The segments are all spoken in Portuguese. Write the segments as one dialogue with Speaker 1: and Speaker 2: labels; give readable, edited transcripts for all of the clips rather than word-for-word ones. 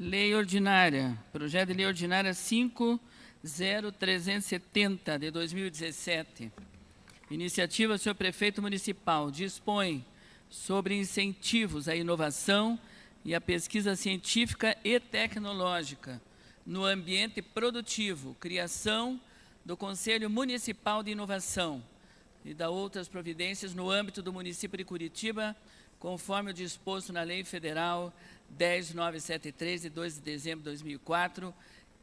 Speaker 1: Lei ordinária, projeto de lei ordinária 5.0370, de 2017. Iniciativa, senhor prefeito municipal, dispõe sobre incentivos à inovação e à pesquisa científica e tecnológica no ambiente produtivo, criação do Conselho Municipal de Inovação e da outras providências no âmbito do município de Curitiba, conforme o disposto na Lei Federal 10.973, de 2 de dezembro de 2004,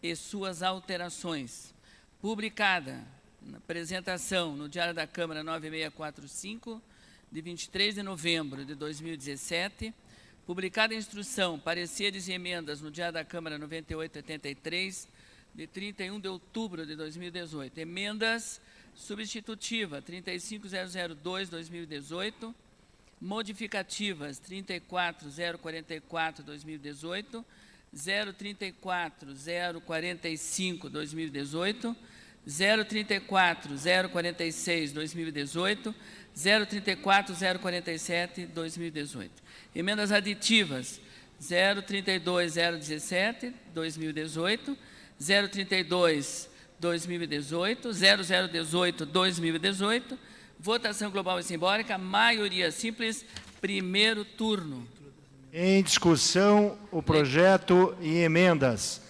Speaker 1: e suas alterações. Publicada, na apresentação no Diário da Câmara 9645, de 23 de novembro de 2017, publicada em instrução, pareceres e emendas no Diário da Câmara 9883, de 31 de outubro de 2018. Emendas substitutiva 35002-2018, modificativas 34044-2018, 034-045-2018, 034-046-2018, 034-047-2018. Emendas aditivas 032-017-2018, 032-2018, 0018-2018, votação global e simbólica, maioria simples, primeiro turno.
Speaker 2: Em discussão, o projeto e emendas.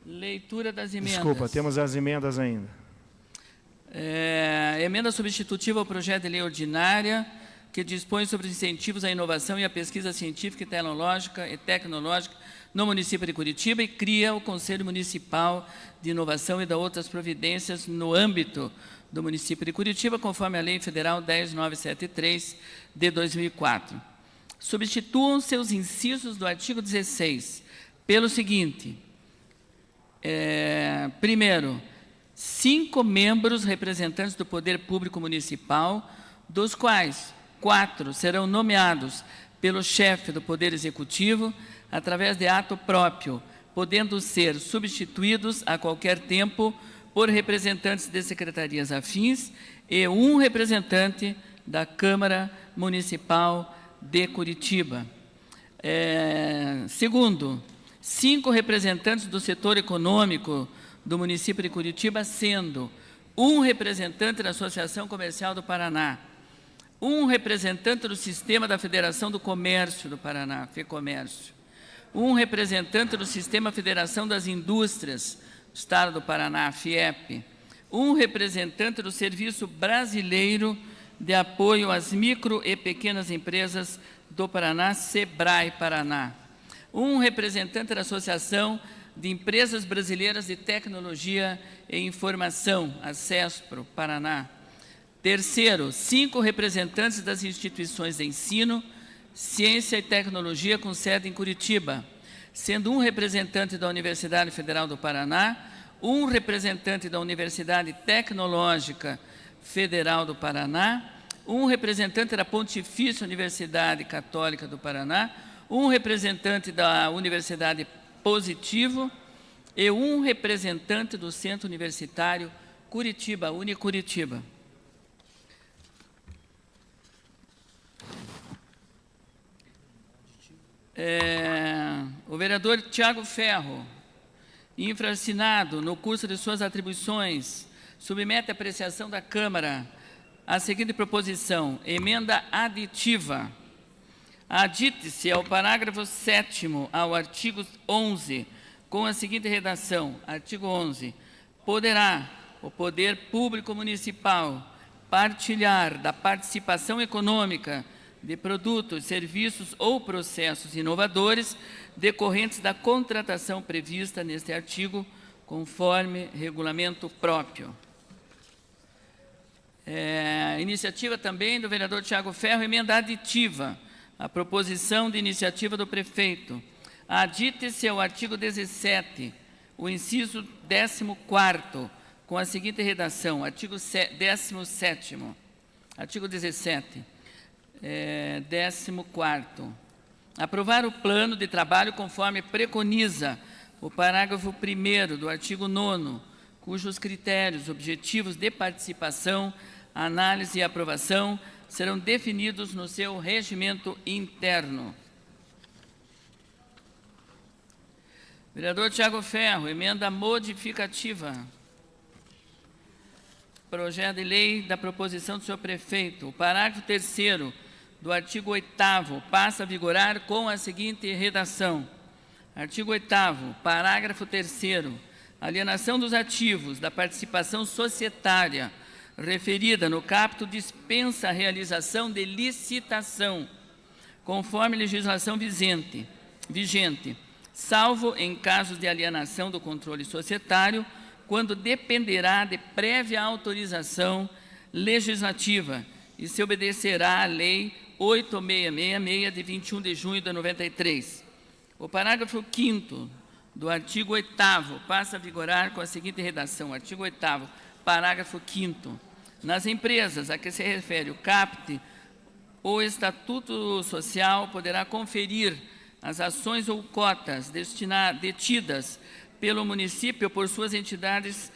Speaker 1: Leitura das emendas.
Speaker 2: Desculpa, temos as emendas ainda.
Speaker 1: Emenda substitutiva ao projeto de lei ordinária, que dispõe sobre os incentivos à inovação e à pesquisa científica e tecnológica no município de Curitiba e cria o Conselho Municipal de Inovação e da outras providências no âmbito do município de Curitiba, conforme a Lei Federal 10.973, de 2004. Substituam-se os incisos do artigo 16 pelo seguinte. Primeiro, 5 membros representantes do Poder Público Municipal, dos quais 4 serão nomeados pelo chefe do Poder Executivo através de ato próprio, podendo ser substituídos a qualquer tempo por representantes de secretarias afins e um representante da Câmara Municipal de Curitiba. Segundo, 5 representantes do setor econômico do município de Curitiba, sendo um representante da Associação Comercial do Paraná, um representante do Sistema da Federação do Comércio do Paraná, FEComércio, um representante do Sistema Federação das Indústrias do Estado do Paraná, FIEP, um representante do Serviço Brasileiro de Apoio às Micro e Pequenas Empresas do Paraná, SEBRAE Paraná, um representante da Associação de Empresas Brasileiras de Tecnologia e Informação, a CESPRO, Paraná. Terceiro, 5 representantes das instituições de ensino, ciência e tecnologia com sede em Curitiba, sendo um representante da Universidade Federal do Paraná, um representante da Universidade Tecnológica Federal do Paraná, um representante da Pontifícia Universidade Católica do Paraná, um representante da Universidade Positivo e um representante do Centro Universitário Curitiba, Unicuritiba. O vereador Tiago Ferro, infraassinado no curso de suas atribuições, submete à apreciação da Câmara a seguinte proposição: emenda aditiva. Adite-se ao parágrafo 7º ao artigo 11, com a seguinte redação: artigo 11. Poderá o Poder Público Municipal partilhar da participação econômica de produtos, serviços ou processos inovadores decorrentes da contratação prevista neste artigo, conforme regulamento próprio. Iniciativa também do vereador Tiago Ferro, emenda aditiva, a proposição de iniciativa do prefeito. Adite-se ao artigo 17, o inciso 14º, com a seguinte redação: artigo 17º, artigo 17, 14º. Aprovar o plano de trabalho conforme preconiza o parágrafo 1º do artigo 9º, cujos critérios, objetivos de participação, análise e aprovação serão definidos no seu regimento interno. Vereador Tiago Ferro, emenda modificativa. Projeto de lei da proposição do senhor prefeito. O parágrafo 3º do artigo 8º passa a vigorar com a seguinte redação. Artigo 8º, parágrafo 3º. Alienação dos ativos da participação societária referida no caput dispensa a realização de licitação, conforme legislação vigente, salvo em casos de alienação do controle societário, quando dependerá de prévia autorização legislativa e se obedecerá à Lei 8666, de 21 de junho de 93. O parágrafo 5º do artigo 8º passa a vigorar com a seguinte redação. Artigo 8º, parágrafo 5º. Nas empresas a que se refere o caput, o Estatuto Social poderá conferir as ações ou cotas detidas pelo município por suas entidades,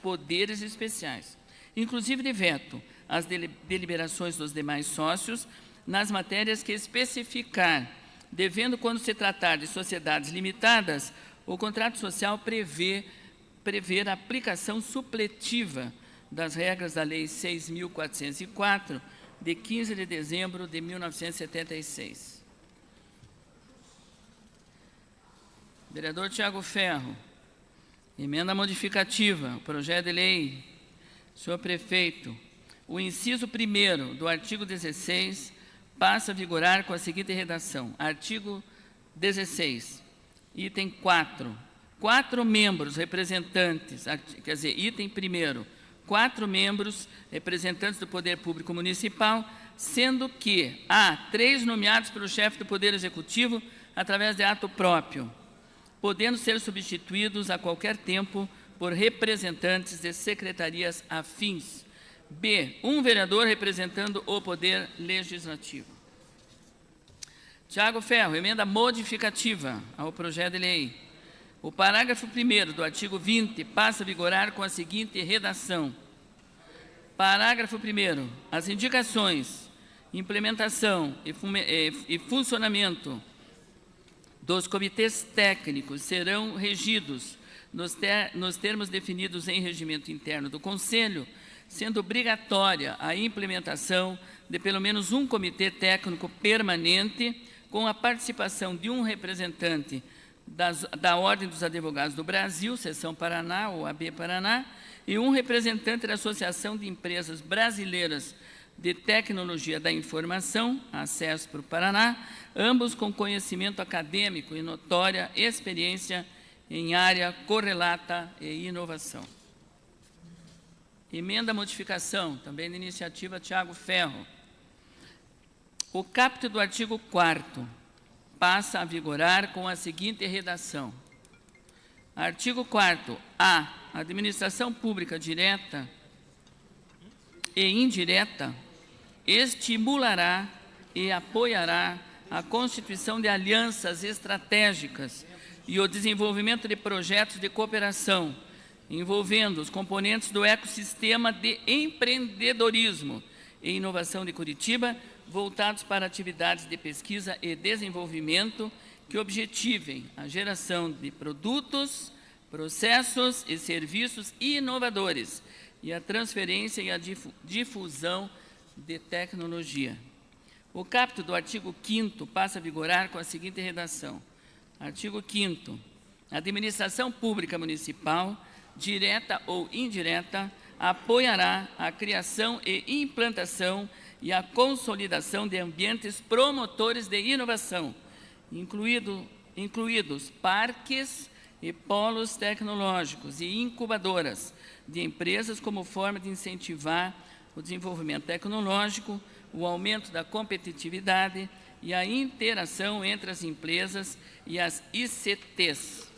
Speaker 1: poderes especiais, inclusive de veto às deliberações dos demais sócios nas matérias que especificar, devendo, quando se tratar de sociedades limitadas, o contrato social prever a aplicação supletiva das regras da Lei 6.404, de 15 de dezembro de 1976. Vereador Tiago Ferro, emenda modificativa, o projeto de lei, senhor prefeito, o inciso 1º do artigo 16 passa a vigorar com a seguinte redação. Artigo 16, item 4. 4 membros representantes, quer dizer, item 1º, 4 membros representantes do Poder Público Municipal, sendo que há 3 nomeados pelo chefe do Poder Executivo através de ato próprio, podendo ser substituídos a qualquer tempo por representantes de secretarias afins. B. Um vereador representando o Poder Legislativo. Tiago Ferro, emenda modificativa ao projeto de lei. O parágrafo 1º do artigo 20 passa a vigorar com a seguinte redação. Parágrafo 1º. As indicações, implementação e funcionamento dos comitês técnicos serão regidos nos termos definidos em regimento interno do Conselho, sendo obrigatória a implementação de pelo menos um comitê técnico permanente, com a participação de um representante da Ordem dos Advogados do Brasil, Seção Paraná, ou AB Paraná, e um representante da Associação de Empresas Brasileiras de Tecnologia da Informação, Acesso para o Paraná, ambos com conhecimento acadêmico e notória experiência em área correlata e inovação. Emenda modificação, também de iniciativa Tiago Ferro. O caput do artigo 4º passa a vigorar com a seguinte redação. Artigo 4º. A administração pública direta e indireta estimulará e apoiará a constituição de alianças estratégicas e o desenvolvimento de projetos de cooperação, envolvendo os componentes do ecossistema de empreendedorismo e inovação de Curitiba, voltados para atividades de pesquisa e desenvolvimento que objetivem a geração de produtos, processos e serviços inovadores e a transferência e a difusão de tecnologia. O caput do artigo 5º passa a vigorar com a seguinte redação. Artigo 5º. A administração pública municipal, direta ou indireta, apoiará a criação e implantação e a consolidação de ambientes promotores de inovação, incluídos parques e polos tecnológicos e incubadoras de empresas, como forma de incentivar o desenvolvimento tecnológico, o aumento da competitividade e a interação entre as empresas e as ICTs.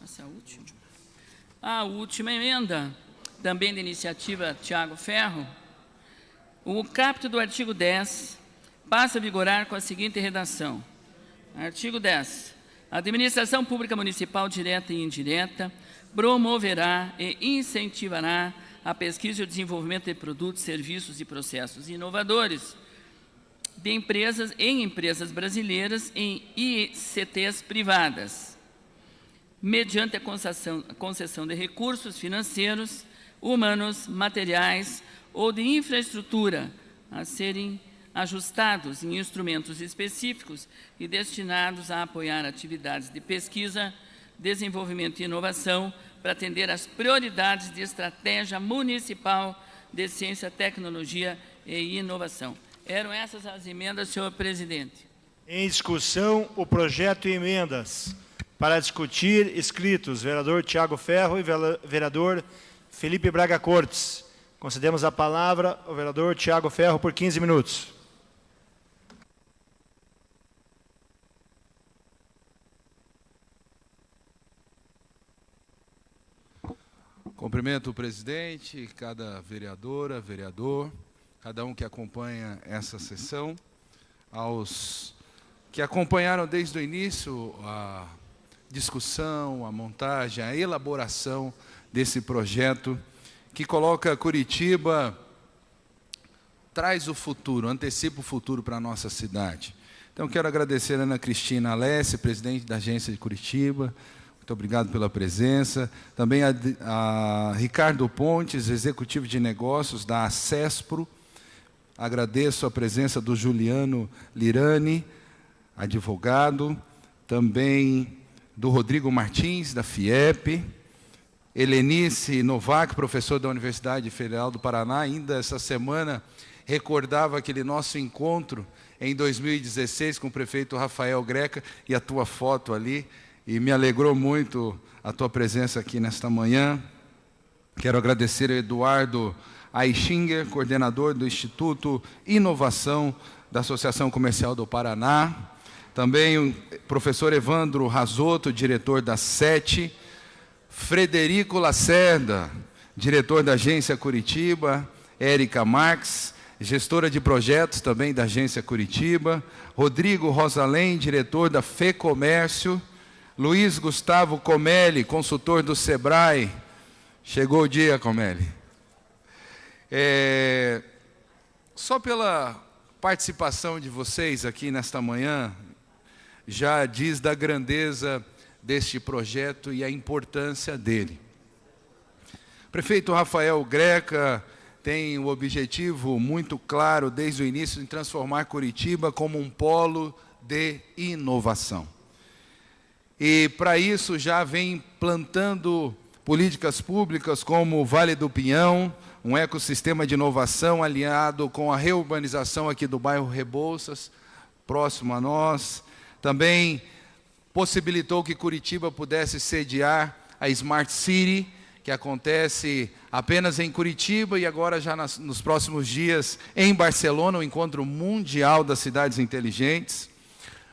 Speaker 1: Essa é a última. A última emenda, também de iniciativa Tiago Ferro. O caput do artigo 10 passa a vigorar com a seguinte redação. Artigo 10. A administração pública municipal direta e indireta promoverá e incentivará a pesquisa e o desenvolvimento de produtos, serviços e processos inovadores. em empresas brasileiras em ICTs privadas, mediante a concessão de recursos financeiros, humanos, materiais ou de infraestrutura a serem ajustados em instrumentos específicos e destinados a apoiar atividades de pesquisa, desenvolvimento e inovação para atender às prioridades de estratégia municipal de ciência, tecnologia e inovação. Eram essas as emendas, senhor presidente.
Speaker 2: Em discussão, o projeto e emendas. Para discutir, inscritos, vereador Tiago Ferro e vereador Felipe Braga Cortes. Concedemos a palavra ao vereador Tiago Ferro por 15 minutos.
Speaker 3: Cumprimento o presidente, cada vereadora, vereador, cada um que acompanha essa sessão, aos que acompanharam desde o início a discussão, a montagem, a elaboração desse projeto que coloca Curitiba, traz o futuro, antecipa o futuro para a nossa cidade. Então, quero agradecer a Ana Cristina Alessi, presidente da Agência de Curitiba. Muito obrigado pela presença. Também a Ricardo Pontes, executivo de negócios da Acespro. Agradeço a presença do Juliano Lirani, advogado. Também do Rodrigo Martins, da FIEP. Helenice Novak, professor da Universidade Federal do Paraná. Ainda essa semana recordava aquele nosso encontro em 2016 com o prefeito Rafael Greca e a tua foto ali. E me alegrou muito a tua presença aqui nesta manhã. Quero agradecer ao Eduardo Aichinger, coordenador do Instituto Inovação da Associação Comercial do Paraná. Também o professor Evandro Razotto, diretor da SET. Frederico Lacerda, diretor da Agência Curitiba. Érica Marx, gestora de projetos também da Agência Curitiba. Rodrigo Rosalém, diretor da FEComércio. Luiz Gustavo Comelli, consultor do SEBRAE. Chegou o dia, Comelli. Só pela participação de vocês aqui nesta manhã, já diz da grandeza deste projeto e a importância dele. O prefeito Rafael Greca tem o objetivo muito claro, desde o início, de transformar Curitiba como um polo de inovação. E, para isso, já vem plantando políticas públicas como o Vale do Pinhão, um ecossistema de inovação alinhado com a reurbanização aqui do bairro Rebouças, próximo a nós. Também possibilitou que Curitiba pudesse sediar a Smart City, que acontece apenas em Curitiba e agora já nos próximos dias em Barcelona, o Encontro Mundial das Cidades Inteligentes.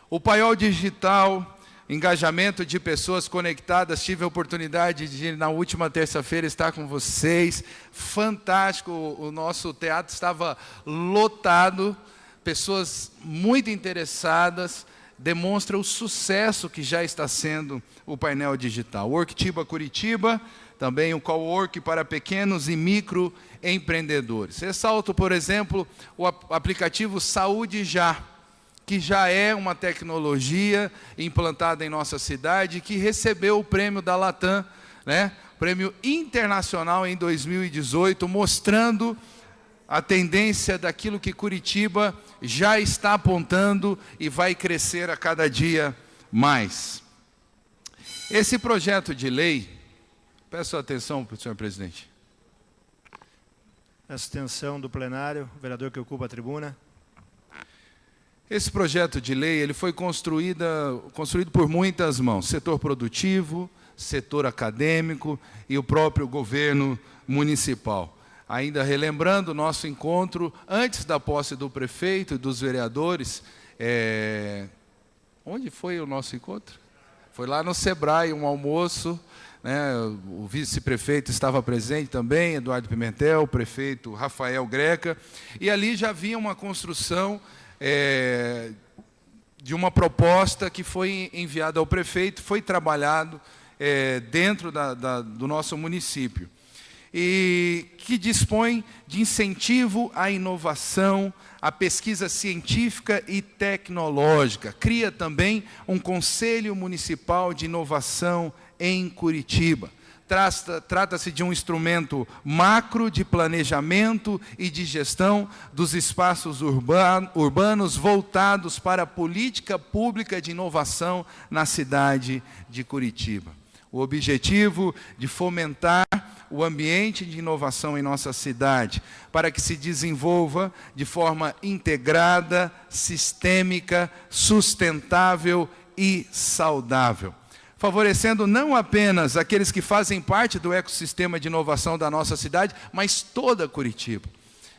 Speaker 3: O Paiol Digital, engajamento de pessoas conectadas. Tive a oportunidade de, na última terça-feira, estar com vocês. Fantástico, o nosso teatro estava lotado, pessoas muito interessadas, demonstra o sucesso que já está sendo o painel digital. Worktiba Curitiba, também o cowork para pequenos e microempreendedores. Ressalto, por exemplo, o aplicativo Saúde Já, que já é uma tecnologia implantada em nossa cidade, que recebeu o prêmio da Latam, né? Prêmio internacional em 2018, mostrando a tendência daquilo que Curitiba já está apontando e vai crescer a cada dia mais. Esse projeto de lei, peço atenção para o senhor presidente.
Speaker 2: Peço atenção do plenário, o vereador que ocupa a tribuna.
Speaker 3: Esse projeto de lei ele foi construído por muitas mãos, setor produtivo, setor acadêmico e o próprio governo municipal. Ainda relembrando o nosso encontro, antes da posse do prefeito e dos vereadores, onde foi o nosso encontro? Foi lá no SEBRAE, um almoço, né? O vice-prefeito estava presente também, Eduardo Pimentel, o prefeito Rafael Greca, e ali já havia uma construção de uma proposta que foi enviada ao prefeito, foi trabalhado dentro do nosso município. e que dispõe de incentivo à inovação, à pesquisa científica e tecnológica. Cria também um Conselho Municipal de Inovação em Curitiba. Trata-se de um instrumento macro de planejamento e de gestão dos espaços urbanos voltados para a política pública de inovação na cidade de Curitiba. O objetivo de fomentar o ambiente de inovação em nossa cidade, para que se desenvolva de forma integrada, sistêmica, sustentável e saudável, favorecendo não apenas aqueles que fazem parte do ecossistema de inovação da nossa cidade, mas toda Curitiba.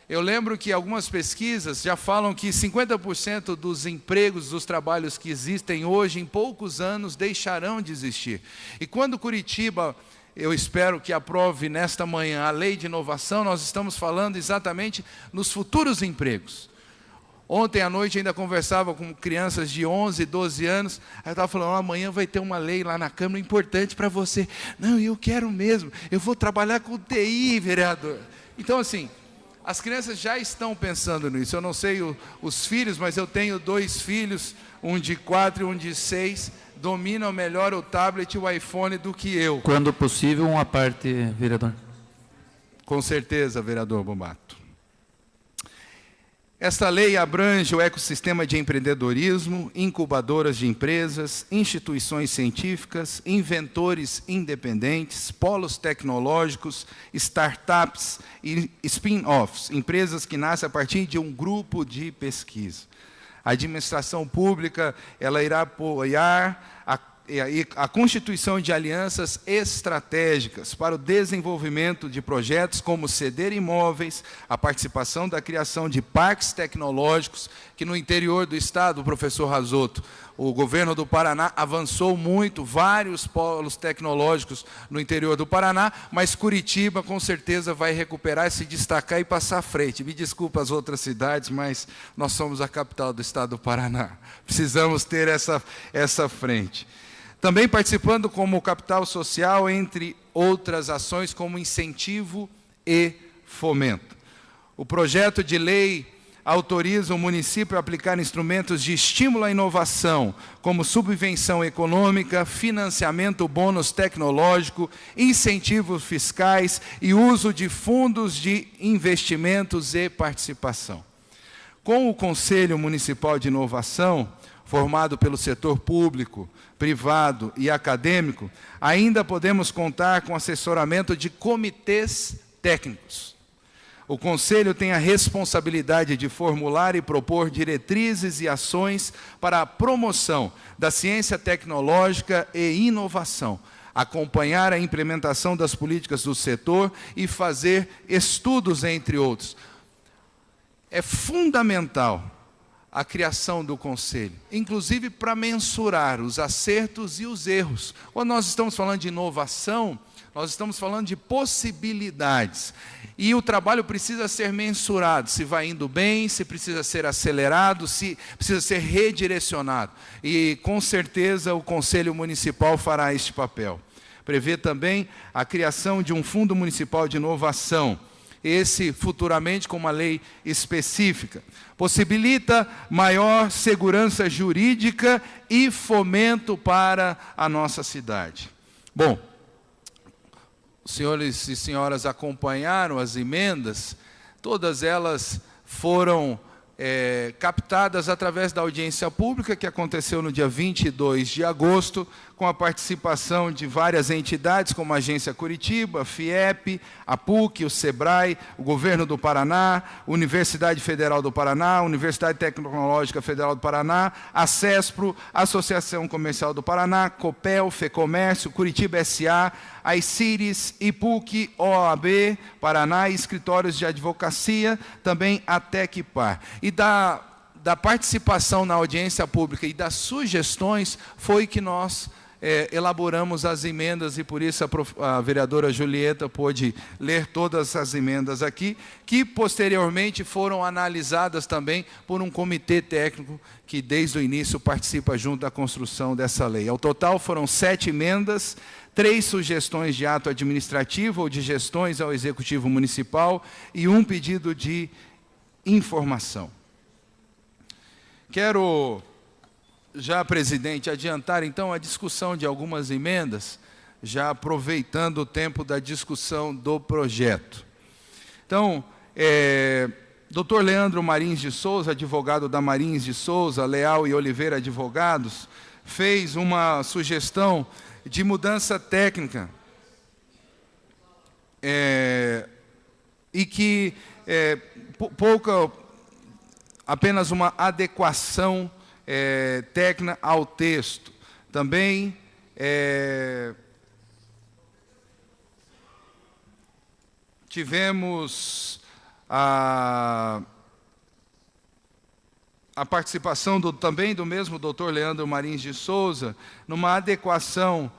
Speaker 3: Eu lembro que algumas pesquisas já falam que 50% dos empregos, dos trabalhos que existem hoje, em poucos anos, deixarão de existir. E quando Curitiba, eu espero que aprove nesta manhã a lei de inovação, nós estamos falando exatamente nos futuros empregos. Ontem à noite ainda conversava com crianças de 11, 12 anos, aí eu estava falando, amanhã vai ter uma lei lá na Câmara importante para você. Não, eu quero mesmo, eu vou trabalhar com TI, vereador. Então, assim, as crianças já estão pensando nisso. Eu não sei os filhos, mas eu tenho 2 filhos, um de 4 e um de 6, dominam melhor o tablet e o iPhone do que eu.
Speaker 4: Quando possível, uma parte, vereador.
Speaker 3: Com certeza, vereador Bombato. Esta lei abrange o ecossistema de empreendedorismo, incubadoras de empresas, instituições científicas, inventores independentes, polos tecnológicos, startups e spin-offs, empresas que nascem a partir de um grupo de pesquisa. A administração pública ela irá apoiar a constituição de alianças estratégicas para o desenvolvimento de projetos como ceder imóveis, a participação da criação de parques tecnológicos, que no interior do estado, professor Razzotto, o governo do Paraná avançou muito, vários polos tecnológicos no interior do Paraná, mas Curitiba com certeza vai recuperar, se destacar e passar à frente. Me desculpa as outras cidades, mas nós somos a capital do estado do Paraná. Precisamos ter essa frente. Também participando como capital social, entre outras ações, como incentivo e fomento. O projeto de lei autoriza o município a aplicar instrumentos de estímulo à inovação, como subvenção econômica, financiamento bônus tecnológico, incentivos fiscais e uso de fundos de investimentos e participação. Com o Conselho Municipal de Inovação, formado pelo setor público, privado e acadêmico, ainda podemos contar com assessoramento de comitês técnicos. O Conselho tem a responsabilidade de formular e propor diretrizes e ações para a promoção da ciência tecnológica e inovação, acompanhar a implementação das políticas do setor e fazer estudos, entre outros. É fundamental a criação do Conselho, inclusive para mensurar os acertos e os erros. Quando nós estamos falando de inovação, nós estamos falando de possibilidades. E o trabalho precisa ser mensurado, se vai indo bem, se precisa ser acelerado, se precisa ser redirecionado. E, com certeza, o Conselho Municipal fará este papel. Prevê também a criação de um Fundo Municipal de Inovação, esse futuramente com uma lei específica. Possibilita maior segurança jurídica e fomento para a nossa cidade. Bom, os senhores e senhoras acompanharam as emendas, todas elas foram captadas através da audiência pública que aconteceu no dia 22 de agosto, com a participação de várias entidades, como a Agência Curitiba, a FIEP, a PUC, o SEBRAE, o Governo do Paraná, Universidade Federal do Paraná, Universidade Tecnológica Federal do Paraná, a CESPRO, Associação Comercial do Paraná, COPEL, FEComércio, Curitiba S.A., a ICIRES, IPUC, OAB, Paraná e escritórios de advocacia, também a TECPAR. E da participação na audiência pública e das sugestões foi que nós elaboramos as emendas e por isso a vereadora Julieta pôde ler todas as emendas aqui, que posteriormente foram analisadas também por um comitê técnico que desde o início participa junto da construção dessa lei. Ao total foram 7 emendas, 3 sugestões de ato administrativo ou de gestões ao Executivo Municipal e um pedido de informação. Quero, já, presidente, adiantar então a discussão de algumas emendas, já aproveitando o tempo da discussão do projeto. Então, Dr. Leandro Marins de Souza, advogado da Marins de Souza, Leal e Oliveira Advogados, fez uma sugestão de mudança técnica e que apenas uma adequação técnica ao texto. Também tivemos a participação também do mesmo Dr. Leandro Marins de Souza, numa adequação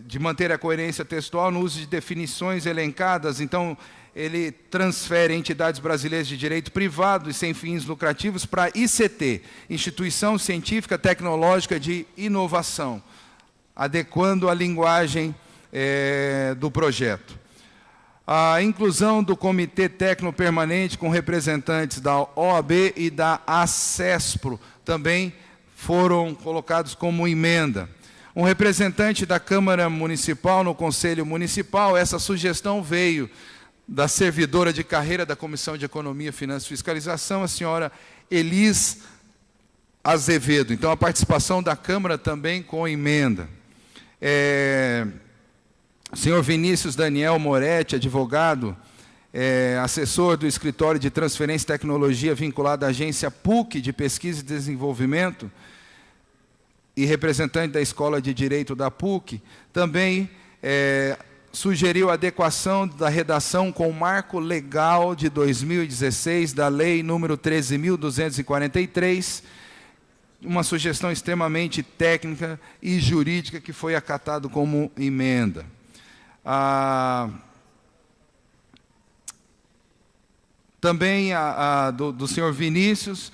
Speaker 3: de manter a coerência textual no uso de definições elencadas. Então, ele transfere entidades brasileiras de direito privado e sem fins lucrativos para ICT, Instituição Científica Tecnológica de Inovação, adequando a linguagem do projeto. A inclusão do Comitê Técnico Permanente com representantes da OAB e da ACESPRO também foram colocados como emenda. Um representante da Câmara Municipal no Conselho Municipal, essa sugestão veio da servidora de carreira da Comissão de Economia, Finanças e Fiscalização, a senhora Elis Azevedo. Então, a participação da Câmara também com emenda. O senhor Vinícius Daniel Moretti, advogado, assessor do Escritório de Transferência e Tecnologia vinculado à Agência PUC de Pesquisa e Desenvolvimento e representante da Escola de Direito da PUC, também sugeriu a adequação da redação com o marco legal de 2016 da Lei número 13.243, uma sugestão extremamente técnica e jurídica que foi acatado como emenda. Também do senhor Vinícius,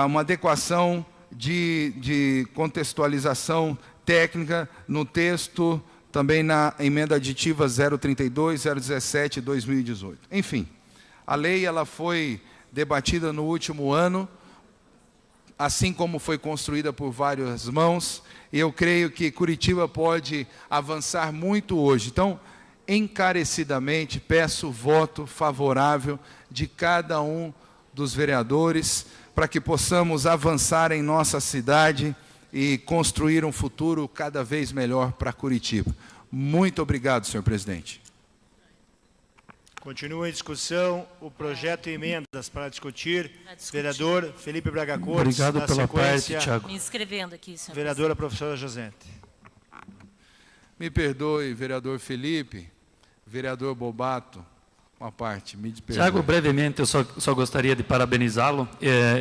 Speaker 3: uma adequação de contextualização técnica no texto, também na emenda aditiva 032/017/2018. Enfim, a lei ela foi debatida no último ano, assim como foi construída por várias mãos, e eu creio que Curitiba pode avançar muito hoje. Então, encarecidamente, peço o voto favorável de cada um dos vereadores para que possamos avançar em nossa cidade e construir um futuro cada vez melhor para Curitiba. Muito obrigado, senhor presidente.
Speaker 2: Continua em discussão o projeto e emendas para discutir. Vereador Felipe Braga Cortes.
Speaker 4: Obrigado pela parte, Thiago.
Speaker 5: Me inscrevendo aqui, senhor
Speaker 2: Vereadora professora Josente.
Speaker 3: Me perdoe, vereador Felipe, vereador Bobato, uma parte, me perdoe.
Speaker 4: Thiago, brevemente, eu só gostaria de parabenizá-lo.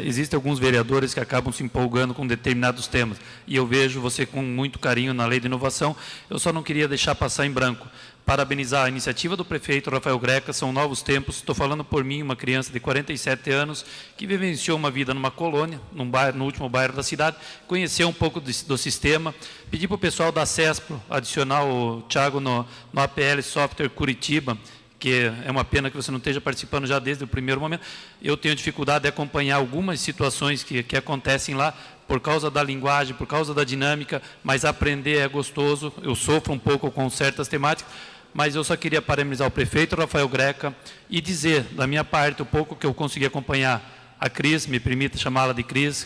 Speaker 4: Existem alguns vereadores que acabam se empolgando com determinados temas, e eu vejo você com muito carinho na lei de inovação. Eu só não queria deixar passar em branco. Parabenizar a iniciativa do prefeito Rafael Greca, são novos tempos. Estou falando por mim, uma criança de 47 anos, que vivenciou uma vida numa colônia, no último bairro da cidade, conheceu um pouco do sistema. Pedi para o pessoal da CESPRO adicionar o Thiago no APL Software Curitiba, que é uma pena que você não esteja participando já desde o primeiro momento. Eu tenho dificuldade de acompanhar algumas situações que acontecem lá, por causa da linguagem, por causa da dinâmica, mas aprender é gostoso. Eu sofro um pouco com certas temáticas, mas eu só queria parabenizar o prefeito Rafael Greca e dizer, da minha parte, o pouco que eu consegui acompanhar a Cris, me permita chamá-la de Cris,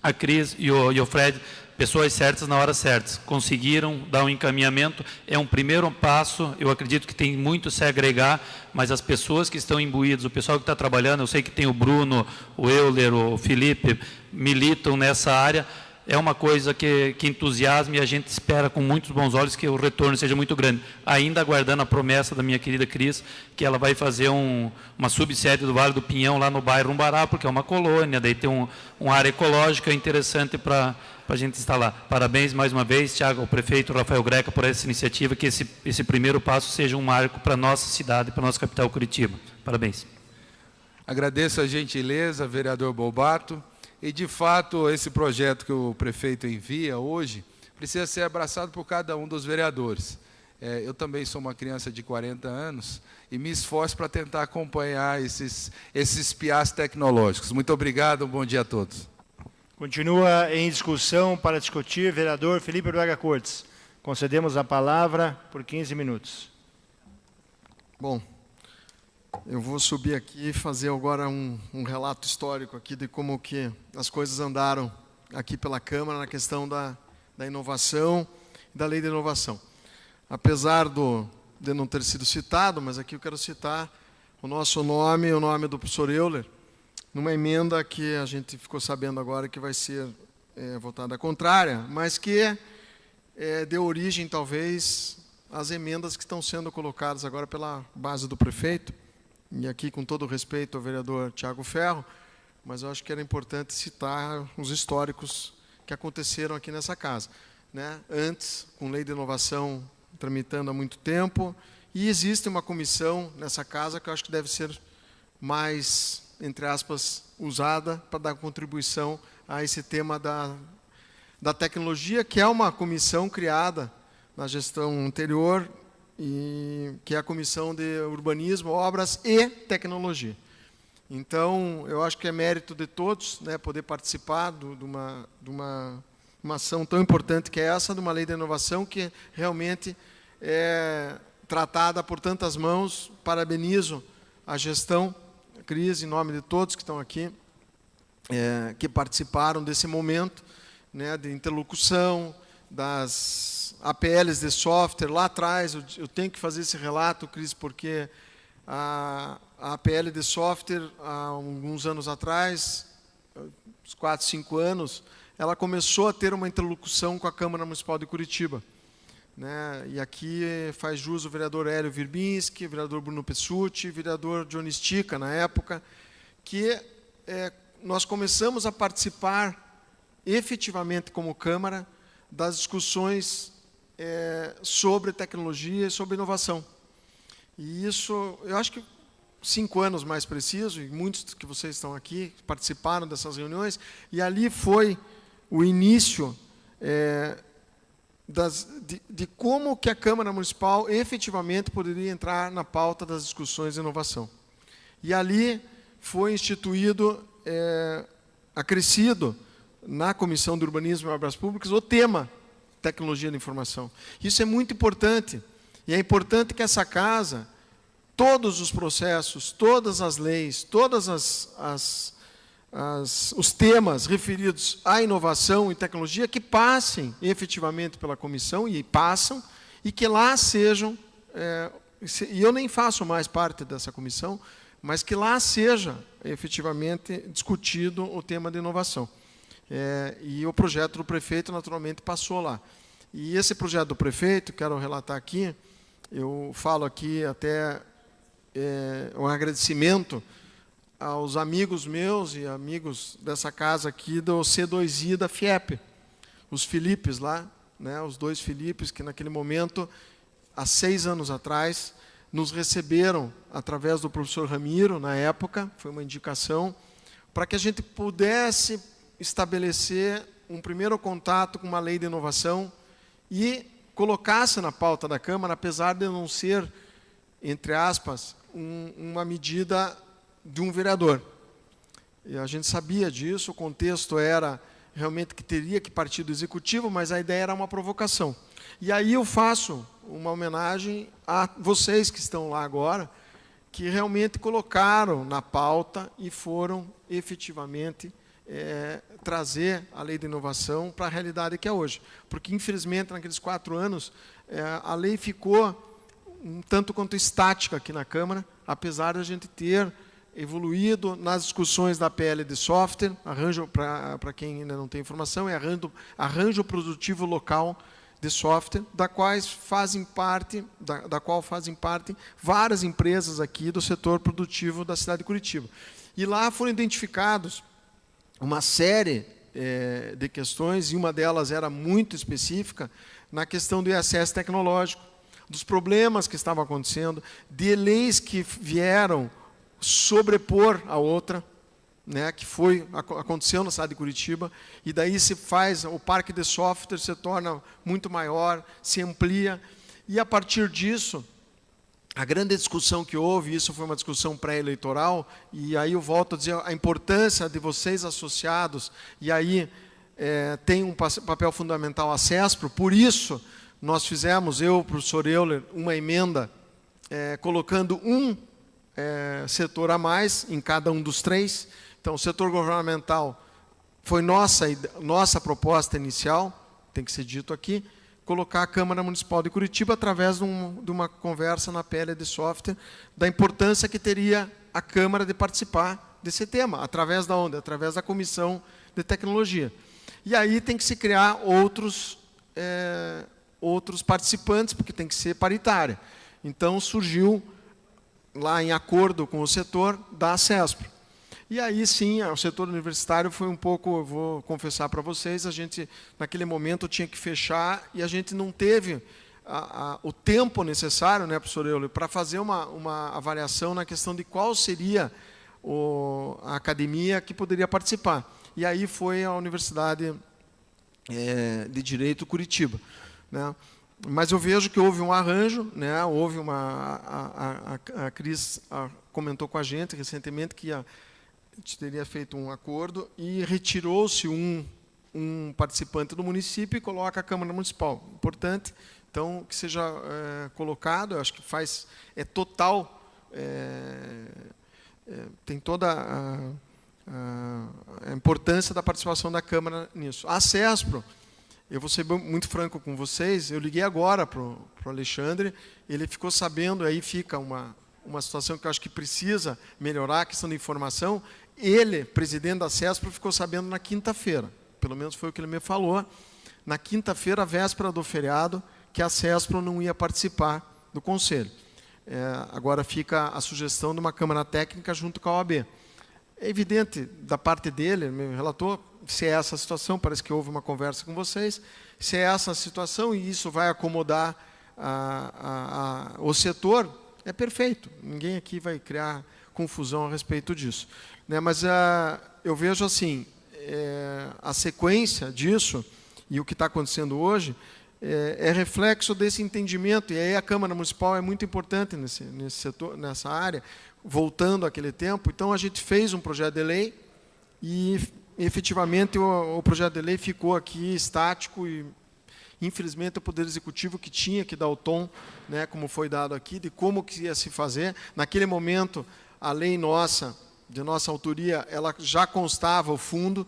Speaker 4: a Cris e o Fred, pessoas certas na hora certa, conseguiram dar um encaminhamento, é um primeiro passo, eu acredito que tem muito a se agregar, mas as pessoas que estão imbuídas, o pessoal que está trabalhando, eu sei que tem o Bruno, o Euler, o Felipe, militam nessa área, é uma coisa que entusiasma e a gente espera com muitos bons olhos que o retorno seja muito grande. Ainda aguardando a promessa da minha querida Cris, que ela vai fazer uma subsede do Vale do Pinhão lá no bairro Umbará, porque é uma colônia, daí tem uma área ecológica interessante para para a gente instalar. Parabéns mais uma vez, Tiago, ao prefeito Rafael Greca, por essa iniciativa, que esse primeiro passo seja um marco para a nossa cidade, para a nossa capital Curitiba. Parabéns.
Speaker 3: Agradeço a gentileza, vereador Bobato. E, de fato, esse projeto que o prefeito envia hoje precisa ser abraçado por cada um dos vereadores. Eu também sou uma criança de 40 anos e me esforço para tentar acompanhar esses piás tecnológicos. Muito obrigado, um bom dia a todos.
Speaker 2: Continua em discussão para discutir vereador Felipe Braga Cortes. Concedemos a palavra por 15 minutos.
Speaker 5: Bom, eu vou subir aqui e fazer agora um relato histórico aqui de como que as coisas andaram aqui pela Câmara na questão da inovação e da lei de inovação. Apesar de não ter sido citado, mas aqui eu quero citar o nosso nome e o nome do professor Euler, numa emenda que a gente ficou sabendo agora que vai ser votada contrária, mas que deu origem, talvez, às emendas que estão sendo colocadas agora pela base do prefeito, e aqui com todo o respeito ao vereador Tiago Ferro, mas eu acho que era importante citar os históricos que aconteceram aqui nessa casa. Antes, com lei de inovação tramitando há muito tempo, e existe uma comissão nessa casa que eu acho que deve ser mais, entre aspas, usada para dar contribuição a esse tema da tecnologia, que é uma comissão criada na gestão anterior, e que é a Comissão de Urbanismo, Obras e Tecnologia. Então, eu acho que é mérito de todos poder participar de uma ação tão importante que é essa, de uma lei de inovação que realmente é tratada por tantas mãos. Parabenizo a gestão, Cris, em nome de todos que estão aqui, que participaram desse momento de interlocução, das APLs de software. Lá atrás, eu tenho que fazer esse relato, Cris, porque a APL de software, há alguns anos atrás, uns 4, 5 anos, ela começou a ter uma interlocução com a Câmara Municipal de Curitiba. E aqui faz jus o vereador Hélio Virbinski, o vereador Bruno Pessutti, o vereador Johnny Stica, na época, que nós começamos a participar efetivamente como Câmara das discussões sobre tecnologia e sobre inovação. E isso, eu acho que 5 anos mais preciso, e muitos que vocês estão aqui participaram dessas reuniões, e ali foi o início de como que a Câmara Municipal efetivamente poderia entrar na pauta das discussões de inovação. E ali foi instituído, acrescido, na Comissão de Urbanismo e Obras Públicas, o tema tecnologia da informação. Isso é muito importante, e é importante que essa casa, todos os processos, todas as leis, todos os temas referidos à inovação e tecnologia, que passem efetivamente pela comissão, e passam, e que lá sejam, e eu nem faço mais parte dessa comissão, mas que lá seja efetivamente discutido o tema de inovação. E o projeto do prefeito, naturalmente, passou lá. E esse projeto do prefeito, quero relatar aqui, eu falo aqui até um agradecimento aos amigos meus e amigos dessa casa aqui do C2I e da FIEP, os Filipes lá, os 2 Filipes, que naquele momento, há 6 anos atrás, nos receberam através do professor Ramiro, na época, foi uma indicação, para que a gente pudesse estabelecer um primeiro contato com uma lei de inovação e colocasse na pauta da Câmara, apesar de não ser, entre aspas, uma medida de um vereador. E a gente sabia disso, o contexto era realmente que teria que partir do Executivo, mas a ideia era uma provocação. E aí eu faço uma homenagem a vocês que estão lá agora, que realmente colocaram na pauta e foram efetivamente trazer a lei de inovação para a realidade que é hoje. Porque, infelizmente, naqueles 4 anos, a lei ficou um tanto quanto estática aqui na Câmara, apesar de a gente ter evoluído nas discussões da PL de software, arranjo, para quem ainda não tem informação, é arranjo produtivo local de software, da qual fazem parte várias empresas aqui do setor produtivo da cidade de Curitiba. E lá foram identificados uma série de questões, e uma delas era muito específica, na questão do ISS tecnológico, dos problemas que estavam acontecendo, de leis que vieram sobrepor a outra, né, que aconteceu na cidade de Curitiba, e daí se faz, o parque de software se torna muito maior, se amplia, e a partir disso, a grande discussão que houve, isso foi uma discussão pré-eleitoral, e aí eu volto a dizer a importância de vocês associados, e aí tem um papel fundamental a CESPRO, por isso nós fizemos, eu, professor Euler, uma emenda colocando um setor a mais em cada um dos três. Então, o setor governamental foi nossa proposta inicial, tem que ser dito aqui, colocar a Câmara Municipal de Curitiba através de uma conversa na PL de software, da importância que teria a Câmara de participar desse tema, através da onde? Através da Comissão de Tecnologia. E aí tem que se criar outros participantes, porque tem que ser paritária. Então, surgiu, lá em acordo com o setor, da CESPRO. E aí, sim, o setor universitário foi um pouco, eu vou confessar para vocês, a gente, naquele momento, tinha que fechar e a gente não teve o tempo necessário, né, professor Euler, para fazer uma avaliação na questão de qual seria a academia que poderia participar. E aí foi a Universidade de Direito Curitiba, né? Mas eu vejo que houve um arranjo, né? Houve a Cris comentou com a gente recentemente que a gente teria feito um acordo e retirou-se um participante do município e coloca a Câmara Municipal. Importante, então, que seja colocado, eu acho que total, tem toda a importância da participação da Câmara nisso. A CESPRO, eu vou ser muito franco com vocês, eu liguei agora para o Alexandre, ele ficou sabendo, aí fica uma situação que eu acho que precisa melhorar, a questão da informação. Ele, presidente da CESPRO, ficou sabendo na quinta-feira, pelo menos foi o que ele me falou, na quinta-feira, véspera do feriado, que a CESPRO não ia participar do Conselho. Agora fica a sugestão de uma Câmara Técnica junto com a OAB. É evidente, da parte dele, me relatou, se é essa a situação, parece que houve uma conversa com vocês, se é essa a situação e isso vai acomodar o setor, é perfeito. Ninguém aqui vai criar confusão a respeito disso, né? Mas eu vejo assim, a sequência disso e o que está acontecendo hoje é reflexo desse entendimento, e aí a Câmara Municipal é muito importante nesse setor, nessa área, voltando àquele tempo. Então, a gente fez um projeto de lei e, efetivamente, o projeto de lei ficou aqui estático e, infelizmente, o Poder Executivo que tinha que dar o tom, né, como foi dado aqui, de como que ia se fazer. Naquele momento, a lei nossa, de nossa autoria, ela já constava o fundo.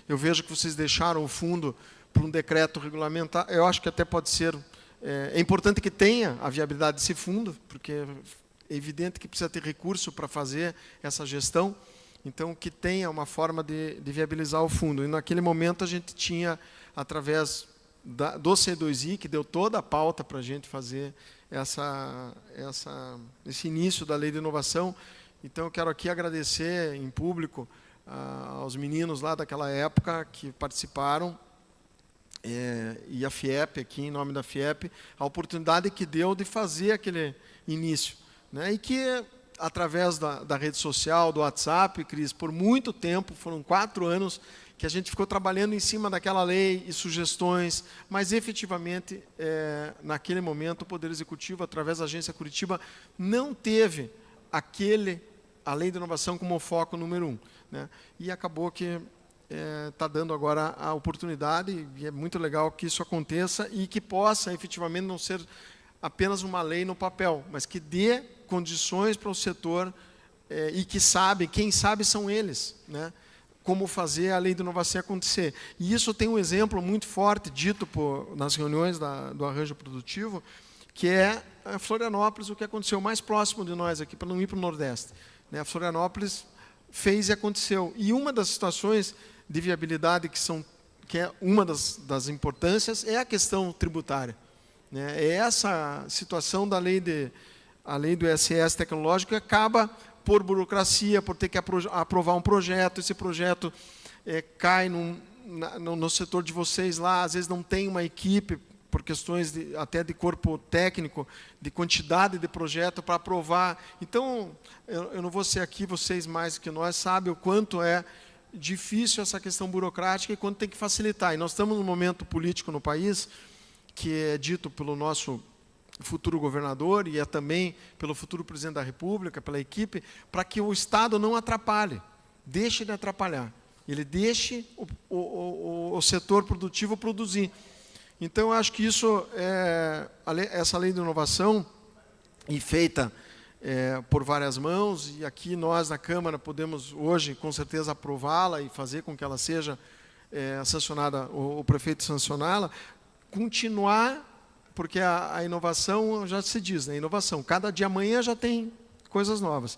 Speaker 5: Eu vejo que vocês deixaram o fundo para um decreto regulamentar. Eu acho que até pode ser... É importante que tenha a viabilidade desse fundo, porque é evidente que precisa ter recurso para fazer essa gestão. Então, que tenha uma forma de viabilizar o fundo. E, naquele momento, a gente tinha, através do C2I, que deu toda a pauta para a gente fazer esse início da Lei de Inovação. Então, eu quero aqui agradecer em público aos meninos lá daquela época que participaram, e a FIEP, aqui em nome da FIEP, a oportunidade que deu de fazer aquele início, né? E que, através da rede social, do WhatsApp, Cris, por muito tempo, foram 4 anos, que a gente ficou trabalhando em cima daquela lei e sugestões, mas, efetivamente, naquele momento, o Poder Executivo, através da Agência Curitiba, não teve a Lei de Inovação como foco número 1, né? E acabou que está dando agora a oportunidade, e é muito legal que isso aconteça e que possa, efetivamente, não ser apenas uma lei no papel, mas que dê condições para o setor e que quem sabe são eles, né? Como fazer a Lei de Inovação acontecer. E isso tem um exemplo muito forte, dito nas reuniões do arranjo produtivo, que é a Florianópolis, o que aconteceu mais próximo de nós aqui, para não ir para o Nordeste, né? A Florianópolis fez e aconteceu. E uma das situações de viabilidade que é uma das importâncias é a questão tributária, né? É essa situação da lei do ISS tecnológico que acaba por burocracia, por ter que aprovar um projeto, esse projeto cai no setor de vocês lá, às vezes não tem uma equipe, por questões até de corpo técnico, de quantidade de projeto para aprovar. Então, eu não vou ser aqui, vocês mais que nós sabem o quanto é difícil essa questão burocrática e quanto tem que facilitar. E nós estamos num momento político no país, que é dito pelo nosso futuro governador e é também pelo futuro presidente da República, pela equipe, para que o Estado não atrapalhe, deixe de atrapalhar. Ele deixe o setor produtivo produzir. Então, eu acho que isso, essa lei de inovação, e feita por várias mãos, e aqui nós, na Câmara, podemos hoje, com certeza, aprová-la e fazer com que ela seja sancionada, o prefeito sancioná-la, continuar, porque a inovação, já se diz, né, inovação, cada dia amanhã já tem coisas novas.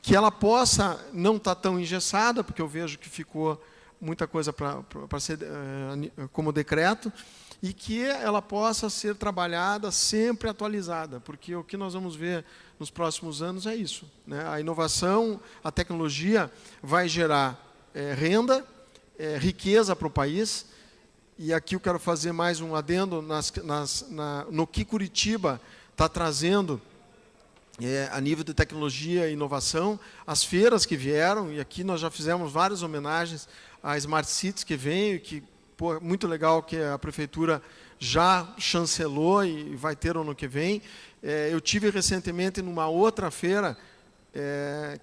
Speaker 5: Que ela possa não estar tão engessada, porque eu vejo que ficou muita coisa para ser como decreto, e que ela possa ser trabalhada, sempre atualizada, porque o que nós vamos ver nos próximos anos é isso, né? A inovação, a tecnologia vai gerar renda, riqueza para o país, e aqui eu quero fazer mais um adendo no que Curitiba está trazendo a nível de tecnologia e inovação, as feiras que vieram, e aqui nós já fizemos várias homenagens a Smart Cities que veio, que pô, muito legal que a Prefeitura já chancelou e vai ter ano que vem. Eu tive recentemente numa outra feira,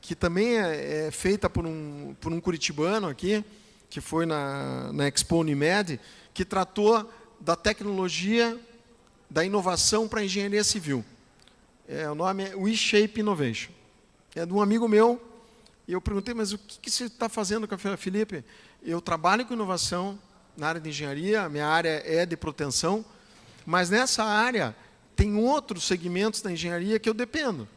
Speaker 5: que também é feita por um curitibano aqui, que foi na Expo Unimed, que tratou da tecnologia, da inovação para a engenharia civil. O nome é WeShape Innovation. É de um amigo meu, e eu perguntei, mas o que você está fazendo com a feira, Felipe? Eu trabalho com inovação na área de engenharia, a minha área é de proteção, mas nessa área tem outros segmentos da engenharia que eu dependo,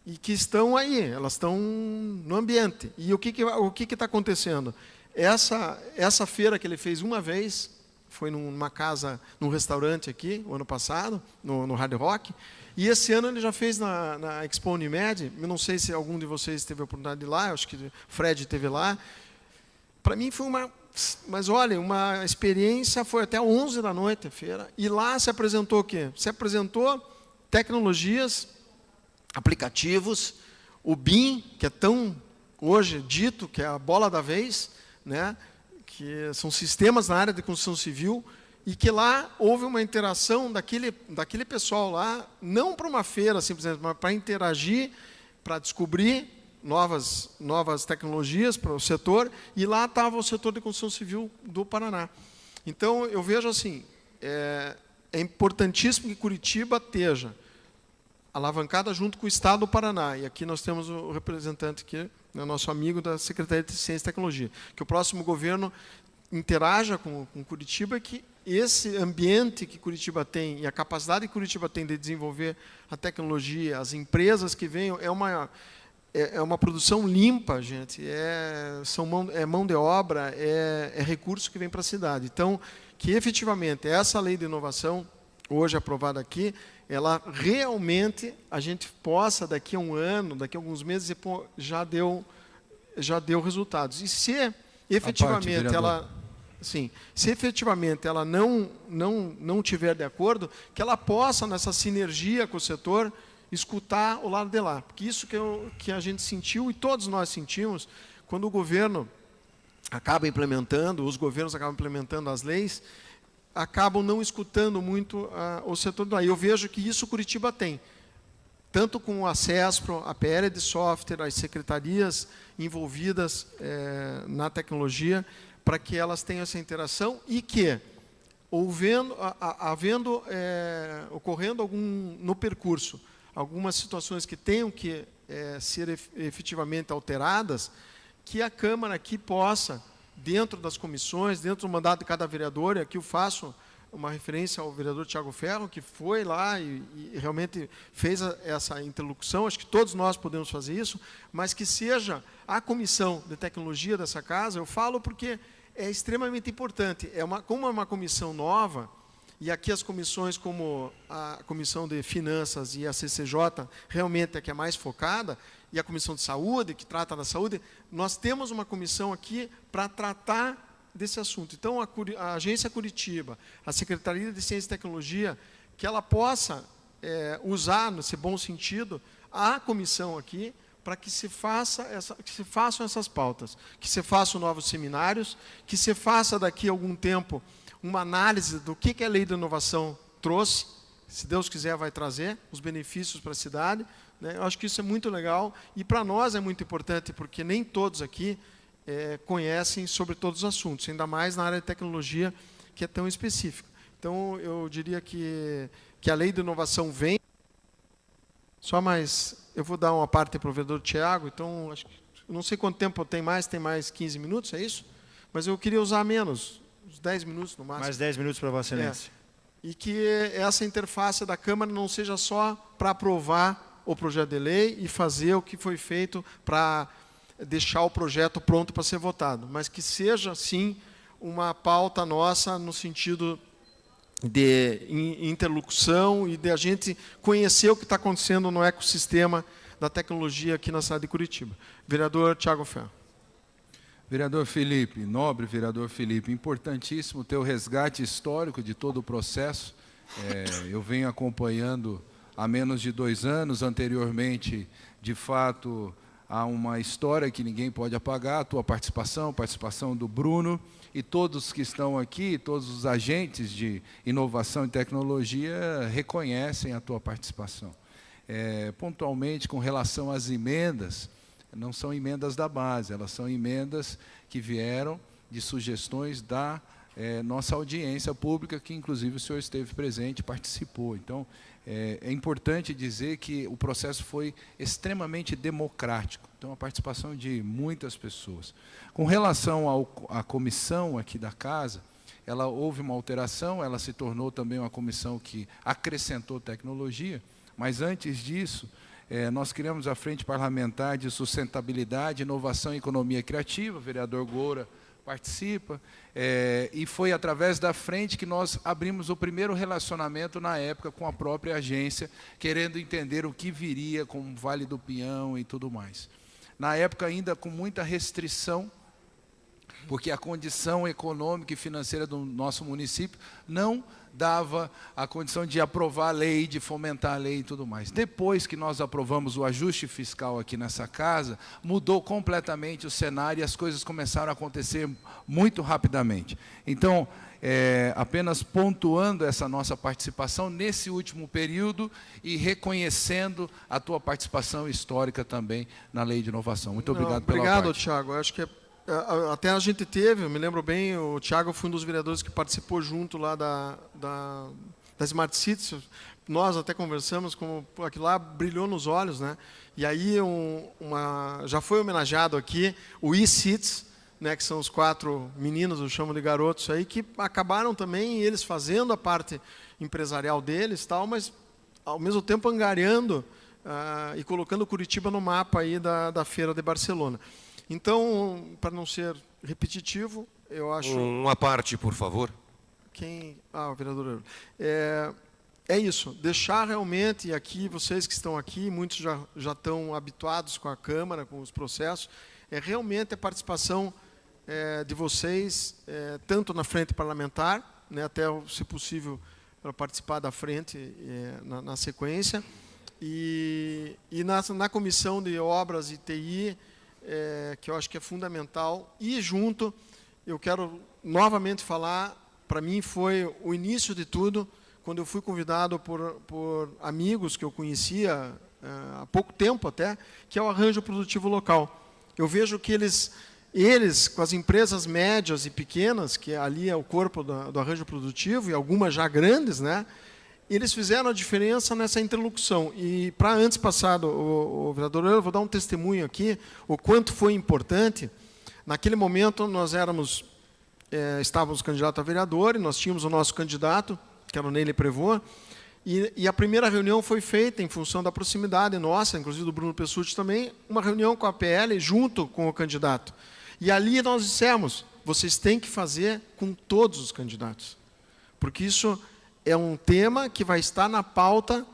Speaker 5: e que estão aí, elas estão no ambiente. E o que está acontecendo? Essa feira que ele fez uma vez, foi numa casa, num restaurante aqui, o ano passado, no Hard Rock, e esse ano ele já fez na Expo Unimed. Eu não sei se algum de vocês teve a oportunidade de ir lá, acho que o Fred esteve lá. Para mim foi uma experiência, foi até 11 da noite a feira, e lá se apresentou o quê? Se apresentou tecnologias, aplicativos, o BIM, que é tão hoje dito, que é a bola da vez, né? Que são sistemas na área de construção civil, e que lá houve uma interação daquele pessoal lá, não para uma feira simplesmente, mas para interagir, para descobrir novas tecnologias para o setor, e lá estava o setor de construção civil do Paraná. Então, eu vejo assim, é importantíssimo que Curitiba esteja alavancada junto com o Estado do Paraná, e aqui nós temos o representante aqui, né, nosso amigo da Secretaria de Ciência e Tecnologia, que o próximo governo interaja com Curitiba, que esse ambiente que Curitiba tem e a capacidade que Curitiba tem de desenvolver a tecnologia, as empresas que venham, é uma produção limpa, gente, é mão de obra, é recurso que vem para a cidade. Então, que efetivamente essa lei de inovação, hoje aprovada aqui, ela realmente, a gente possa, daqui a um ano, daqui a alguns meses, já deu resultados. E se efetivamente ela não tiver de acordo, que ela possa, nessa sinergia com o setor, escutar o lado de lá. Porque isso que a gente sentiu, e todos nós sentimos, quando o governo acaba implementando, os governos acabam implementando as leis, acabam não escutando muito o setor de lá. E eu vejo que isso Curitiba tem, tanto com o ACESPRO, a PL de software, as secretarias envolvidas na tecnologia, para que elas tenham essa interação e que, ocorrendo no percurso, algumas situações que tenham que ser efetivamente alteradas, que a Câmara aqui possa, dentro das comissões, dentro do mandato de cada vereador, e aqui eu faço uma referência ao vereador Tiago Ferro, que foi lá e realmente fez essa interlocução, acho que todos nós podemos fazer isso, mas que seja a comissão de tecnologia dessa casa, eu falo porque é extremamente importante. Como é uma comissão nova, e aqui as comissões como a Comissão de Finanças e a CCJ realmente é que é mais focada, e a Comissão de Saúde, que trata da saúde, nós temos uma comissão aqui para tratar desse assunto. Então, a Agência Curitiba, a Secretaria de Ciência e Tecnologia, que ela possa usar, nesse bom sentido, a comissão aqui, para que se façam essas pautas, que se façam novos seminários, que se faça daqui a algum tempo uma análise do que a Lei da Inovação trouxe, se Deus quiser vai trazer, os benefícios para a cidade, né? Eu acho que isso é muito legal, e para nós é muito importante, porque nem todos aqui conhecem sobre todos os assuntos, ainda mais na área de tecnologia, que é tão específica. Então, eu diria que a Lei de Inovação vem. Só mais, eu vou dar uma parte para o vereador Tiago, então, acho que, eu não sei quanto tempo tem mais 15 minutos, é isso? Mas eu queria usar menos, uns 10 minutos no máximo.
Speaker 2: Mais 10 minutos para Vossa Excelência.
Speaker 5: E que essa interface da Câmara não seja só para aprovar o projeto de lei e fazer o que foi feito para deixar o projeto pronto para ser votado, mas que seja, sim, uma pauta nossa no sentido de interlocução e de a gente conhecer o que está acontecendo no ecossistema da tecnologia aqui na cidade de Curitiba. Vereador Tiago Ferro.
Speaker 3: Vereador Felipe, nobre vereador Felipe, importantíssimo ter o resgate histórico de todo o processo. Eu venho acompanhando há menos de 2 anos, anteriormente, de fato, há uma história que ninguém pode apagar, a tua participação, a participação do Bruno, e todos que estão aqui, todos os agentes de inovação e tecnologia reconhecem a tua participação. Pontualmente, com relação às emendas, não são emendas da base, elas são emendas que vieram de sugestões da nossa audiência pública, que inclusive o senhor esteve presente e participou. Então, é importante dizer que o processo foi extremamente democrático, então a participação de muitas pessoas. Com relação à comissão aqui da casa, ela houve uma alteração, ela se tornou também uma comissão que acrescentou tecnologia, mas antes disso, nós criamos a Frente Parlamentar de Sustentabilidade, Inovação e Economia Criativa, o vereador Goura participa, e foi através da frente que nós abrimos o primeiro relacionamento na época com a própria agência, querendo entender o que viria com o Vale do Pinhão e tudo mais. Na época ainda com muita restrição, porque a condição econômica e financeira do nosso município não dava a condição de aprovar a lei, de fomentar a lei e tudo mais. Depois que nós aprovamos o ajuste fiscal aqui nessa casa, mudou completamente o cenário e as coisas começaram a acontecer muito rapidamente. Então, apenas pontuando essa nossa participação nesse último período e reconhecendo a tua participação histórica também na Lei de Inovação. Muito obrigado pela parte.
Speaker 5: Obrigado, Tiago. Acho que até a gente teve, eu me lembro bem, o Tiago foi um dos vereadores que participou junto lá da Smart Cities. Nós até conversamos, como aquilo lá brilhou nos olhos, né? E aí já foi homenageado aqui o e-Cities, né, que são os 4 meninos, eu chamo de garotos aí, que acabaram também eles fazendo a parte empresarial deles, tal, mas ao mesmo tempo angariando e colocando Curitiba no mapa aí da Feira de Barcelona. Então, para não ser repetitivo, eu acho...
Speaker 6: Uma parte, por favor.
Speaker 5: O vereador... É isso, deixar realmente, e aqui, vocês que estão aqui, muitos já estão habituados com a Câmara, com os processos, realmente a participação de vocês, tanto na frente parlamentar, né, até, se possível, para participar da frente na sequência, e na comissão de obras e TI, que eu acho que é fundamental, e junto, eu quero novamente falar, para mim foi o início de tudo, quando eu fui convidado por amigos que eu conhecia há pouco tempo até, que é o arranjo produtivo local. Eu vejo que eles com as empresas médias e pequenas, que ali é o corpo do arranjo produtivo, e algumas já grandes, né, eles fizeram a diferença nessa interlocução. E, para antes passar o vereador, eu vou dar um testemunho aqui, o quanto foi importante. Naquele momento, nós estávamos candidatos a vereador, e nós tínhamos o nosso candidato, que era o Neile Prevô, e a primeira reunião foi feita em função da proximidade nossa, inclusive do Bruno Pessutti também, uma reunião com a PL junto com o candidato. E ali nós dissemos, vocês têm que fazer com todos os candidatos, porque isso é um tema que vai estar na pauta,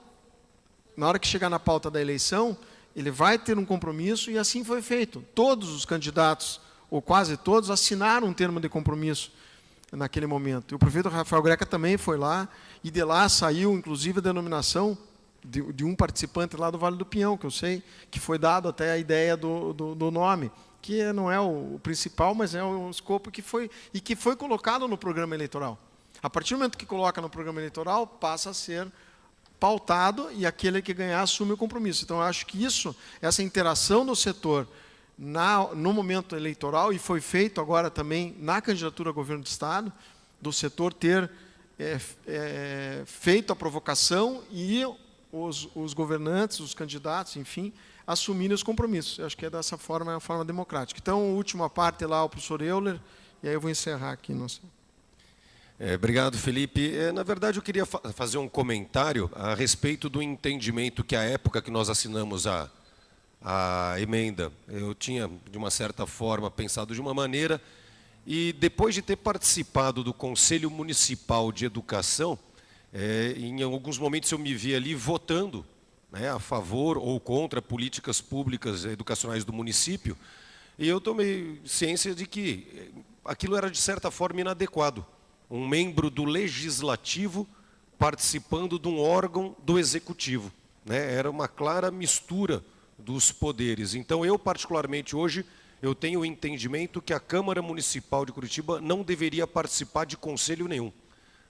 Speaker 5: na hora que chegar na pauta da eleição, ele vai ter um compromisso, e assim foi feito. Todos os candidatos, ou quase todos, assinaram um termo de compromisso naquele momento. E o prefeito Rafael Greca também foi lá, e de lá saiu, inclusive, a denominação de um participante lá do Vale do Pinhão, que eu sei, que foi dado até a ideia do nome, que não é o principal, mas é o escopo que foi colocado no programa eleitoral. A partir do momento que coloca no programa eleitoral, passa a ser pautado, e aquele que ganhar assume o compromisso. Então, eu acho que essa interação do setor no momento eleitoral, e foi feito agora também na candidatura a governo do Estado, do setor ter feito a provocação e os governantes, os candidatos, enfim, assumirem os compromissos. Eu acho que é dessa forma, é a forma democrática. Então, a última parte lá, o professor Euler, e aí eu vou encerrar aqui.
Speaker 6: Obrigado, Felipe. Na verdade, eu queria fazer um comentário a respeito do entendimento que, à época que nós assinamos a emenda, eu tinha, de uma certa forma, pensado de uma maneira, e depois de ter participado do Conselho Municipal de Educação, em alguns momentos eu me vi ali votando, né, a favor ou contra políticas públicas educacionais do município, e eu tomei ciência de que aquilo era, de certa forma, inadequado. Um membro do Legislativo participando de um órgão do Executivo, né? Era uma clara mistura dos poderes. Então, eu, particularmente, hoje, eu tenho o entendimento que a Câmara Municipal de Curitiba não deveria participar de conselho nenhum,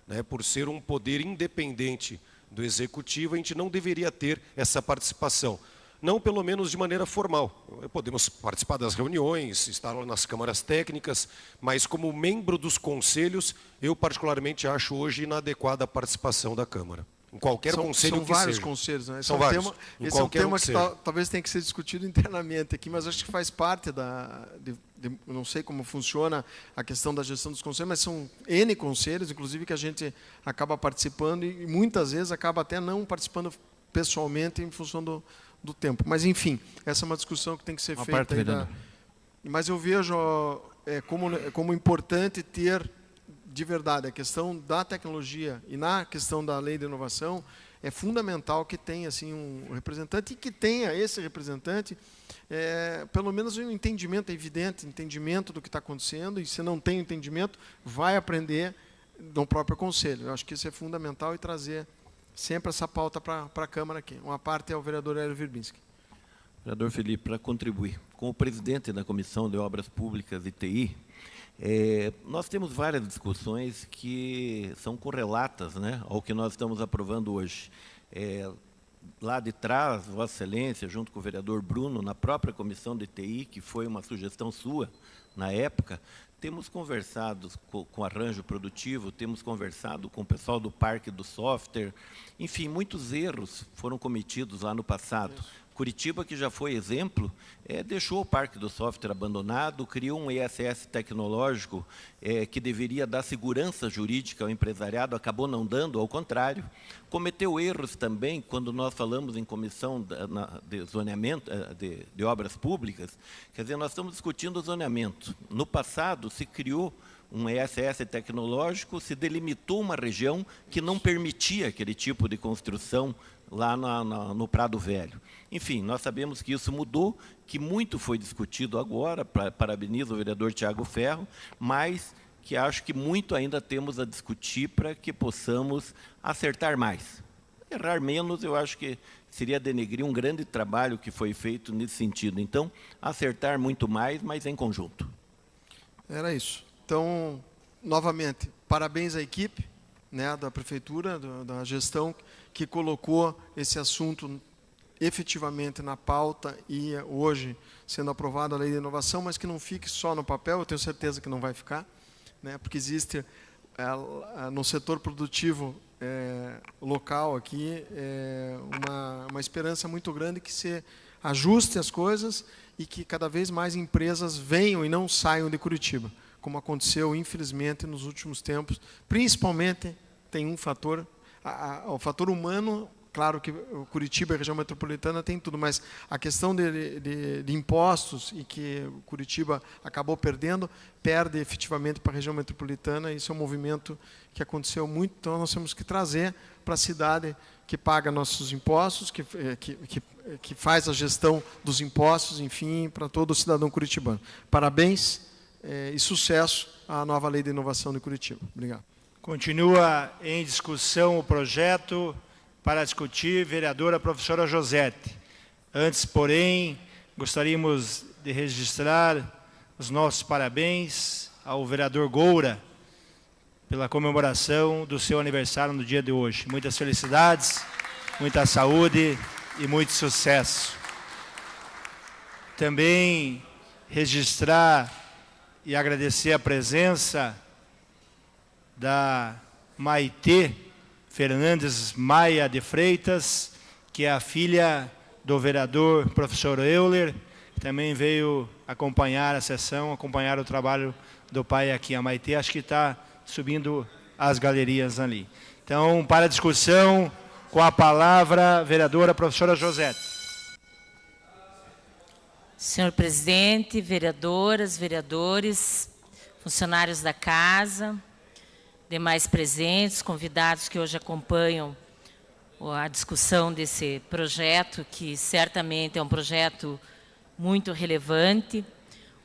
Speaker 6: né? Por ser um poder independente do Executivo, a gente não deveria ter essa participação. Não, pelo menos, de maneira formal. Podemos participar das reuniões, estar lá nas câmaras técnicas, mas como membro dos conselhos, eu particularmente acho hoje inadequada a participação da Câmara. Em qualquer conselho que seja.
Speaker 5: São vários conselhos, né?
Speaker 6: São vários.
Speaker 5: Esse é um tema que talvez tenha que ser discutido internamente aqui, mas acho que faz parte eu não sei como funciona a questão da gestão dos conselhos, mas são N conselhos, inclusive, que a gente acaba participando e muitas vezes acaba até não participando pessoalmente em função do tempo. Mas, enfim, essa é uma discussão que tem que ser feita. Mas eu vejo como importante ter, de verdade, a questão da tecnologia e na questão da lei de inovação, é fundamental que tenha assim, um representante, e que tenha esse representante, pelo menos um entendimento evidente, entendimento do que está acontecendo, e se não tem entendimento, vai aprender no próprio conselho. Eu acho que isso é fundamental, e trazer sempre essa pauta para a Câmara aqui. Uma parte é o vereador Hélio Virbinski.
Speaker 7: Vereador Felipe, para contribuir. Como presidente da Comissão de Obras Públicas e TI, nós temos várias discussões que são correlatas, né, ao que nós estamos aprovando hoje. Lá de trás, Vossa Excelência, junto com o vereador Bruno, na própria Comissão de TI, que foi uma sugestão sua na época, temos conversado com Arranjo Produtivo, temos conversado com o pessoal do Parque do Software, enfim, muitos erros foram cometidos lá no passado. Curitiba, que já foi exemplo, deixou o Parque do Software abandonado, criou um ISS tecnológico que deveria dar segurança jurídica ao empresariado, acabou não dando, ao contrário. Cometeu erros também, quando nós falamos em comissão de zoneamento, de obras públicas, quer dizer, nós estamos discutindo o zoneamento. No passado, se criou um ISS tecnológico, se delimitou uma região que não permitia aquele tipo de construção lá no Prado Velho. Enfim, nós sabemos que isso mudou, que muito foi discutido agora, parabenizo o vereador Tiago Ferro, mas que acho que muito ainda temos a discutir para que possamos acertar mais. Errar menos, eu acho que seria denegrir um grande trabalho que foi feito nesse sentido. Então, acertar muito mais, mas em conjunto.
Speaker 5: Era isso. Então, novamente, parabéns à equipe, né, da Prefeitura, da gestão, que colocou esse assunto efetivamente na pauta e hoje sendo aprovada a Lei de Inovação, mas que não fique só no papel, eu tenho certeza que não vai ficar, né, porque existe no setor produtivo local aqui uma esperança muito grande que se ajuste as coisas e que cada vez mais empresas venham e não saiam de Curitiba, como aconteceu, infelizmente, nos últimos tempos. Principalmente, tem um fator, o fator humano. Claro que Curitiba, a região metropolitana, tem tudo, mas a questão de impostos, e que Curitiba acabou perdendo, perde efetivamente para a região metropolitana. Isso é um movimento que aconteceu muito, então nós temos que trazer para a cidade que paga nossos impostos, que que faz a gestão dos impostos, enfim, para todo o cidadão curitibano. Parabéns e sucesso à nova Lei de Inovação de Curitiba. Obrigado.
Speaker 2: Continua em discussão o projeto para discutir, vereadora professora Josete. Antes, porém, gostaríamos de registrar os nossos parabéns ao vereador Goura pela comemoração do seu aniversário no dia de hoje. Muitas felicidades, muita saúde e muito sucesso. Também registrar e agradecer a presença da Maitê Fernandes Maia de Freitas, que é a filha do vereador professor Euler, que também veio acompanhar a sessão, acompanhar o trabalho do pai aqui. A Maitê acho que está subindo as galerias ali. Então, para a discussão, com a palavra, a vereadora professora Josete.
Speaker 8: Senhor presidente, vereadoras, vereadores, funcionários da casa, demais presentes, convidados que hoje acompanham a discussão desse projeto, que certamente é um projeto muito relevante,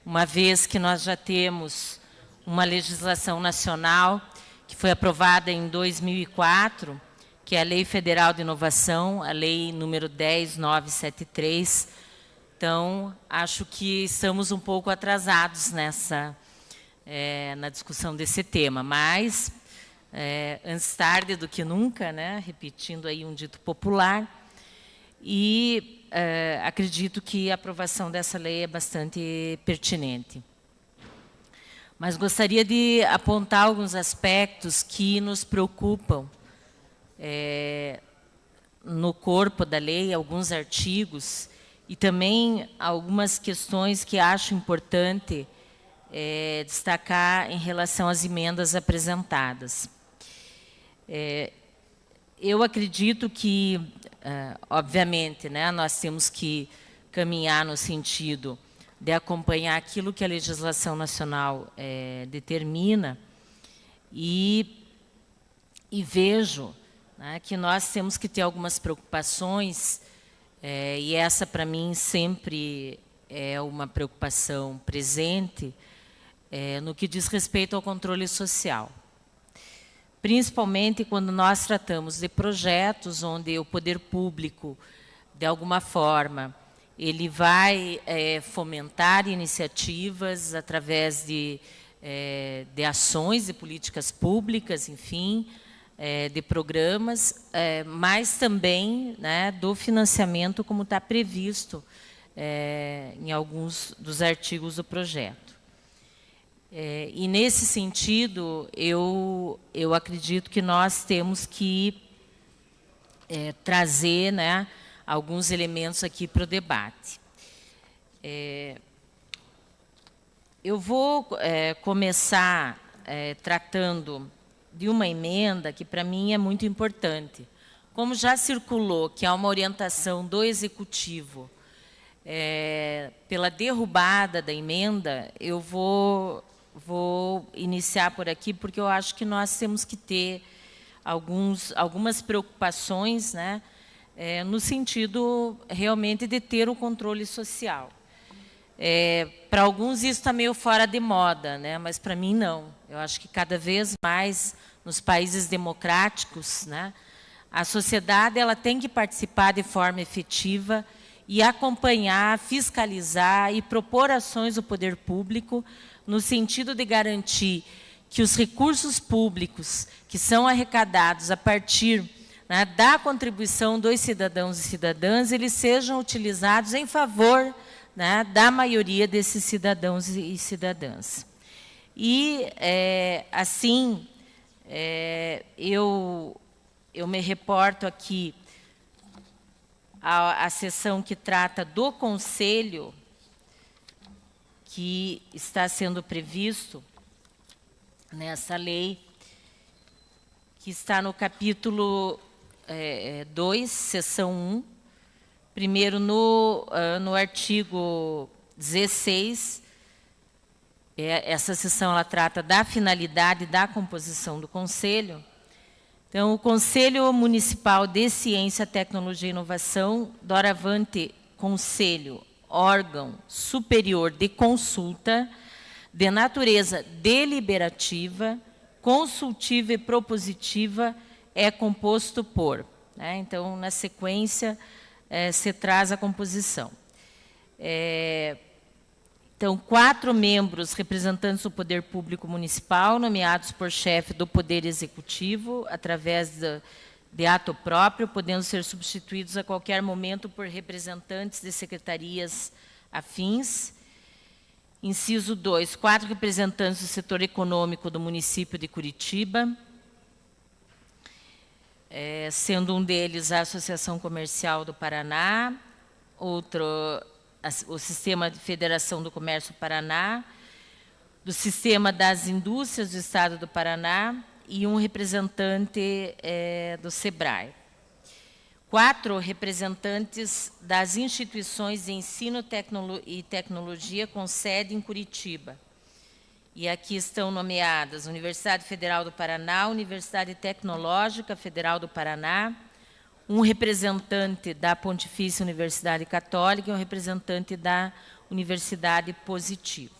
Speaker 8: uma vez que nós já temos uma legislação nacional que foi aprovada em 2004, que é a Lei Federal de Inovação, a Lei número 10.973. Então, acho que estamos um pouco atrasados na discussão desse tema, mas antes tarde do que nunca, né? Repetindo aí um dito popular, e acredito que a aprovação dessa lei é bastante pertinente. Mas gostaria de apontar alguns aspectos que nos preocupam no corpo da lei, alguns artigos, e também algumas questões que acho importante destacar em relação às emendas apresentadas. Eu acredito que, obviamente, né, nós temos que caminhar no sentido de acompanhar aquilo que a legislação nacional determina, e vejo, né, que nós temos que ter algumas preocupações, e essa, para mim, sempre é uma preocupação presente, no que diz respeito ao controle social. Principalmente quando nós tratamos de projetos onde o poder público, de alguma forma, ele vai fomentar iniciativas através de ações, de políticas públicas, enfim, de programas, mas também, né, do financiamento, como está previsto em alguns dos artigos do projeto. E, nesse sentido, eu acredito que nós temos que trazer, né, alguns elementos aqui para o debate. Eu vou começar tratando de uma emenda que, para mim, é muito importante. Como já circulou que há uma orientação do Executivo pela derrubada da emenda, eu vou iniciar por aqui, porque eu acho que nós temos que ter algumas preocupações, né, no sentido realmente de ter o controle social. Para alguns isso está meio fora de moda, né, mas para mim não. Eu acho que cada vez mais nos países democráticos, né, a sociedade ela tem que participar de forma efetiva e acompanhar, fiscalizar e propor ações do poder público no sentido de garantir que os recursos públicos que são arrecadados a partir, né, da contribuição dos cidadãos e cidadãs, eles sejam utilizados em favor, né, da maioria desses cidadãos e cidadãs. E, assim, eu me reporto aqui à sessão que trata do Conselho, que está sendo previsto nessa lei, que está no capítulo 2, seção 1, primeiro no artigo 16, essa seção ela trata da finalidade da composição do Conselho. Então, o Conselho Municipal de Ciência, Tecnologia e Inovação, doravante Conselho, órgão superior de consulta, de natureza deliberativa, consultiva e propositiva, é composto por. Né? Então, na sequência, se traz a composição. Então, 4 membros representantes do Poder Público Municipal, nomeados por chefe do Poder Executivo, através de ato próprio, podendo ser substituídos a qualquer momento por representantes de secretarias afins. Inciso 2, 4 representantes do setor econômico do município de Curitiba, sendo um deles a Associação Comercial do Paraná, outro o Sistema de Federação do Comércio Paraná, do Sistema das Indústrias do Estado do Paraná e um representante do SEBRAE. 4 representantes das instituições de ensino e tecnologia com sede em Curitiba. E aqui estão nomeadas Universidade Federal do Paraná, Universidade Tecnológica Federal do Paraná, um representante da Pontifícia Universidade Católica e um representante da Universidade Positivo.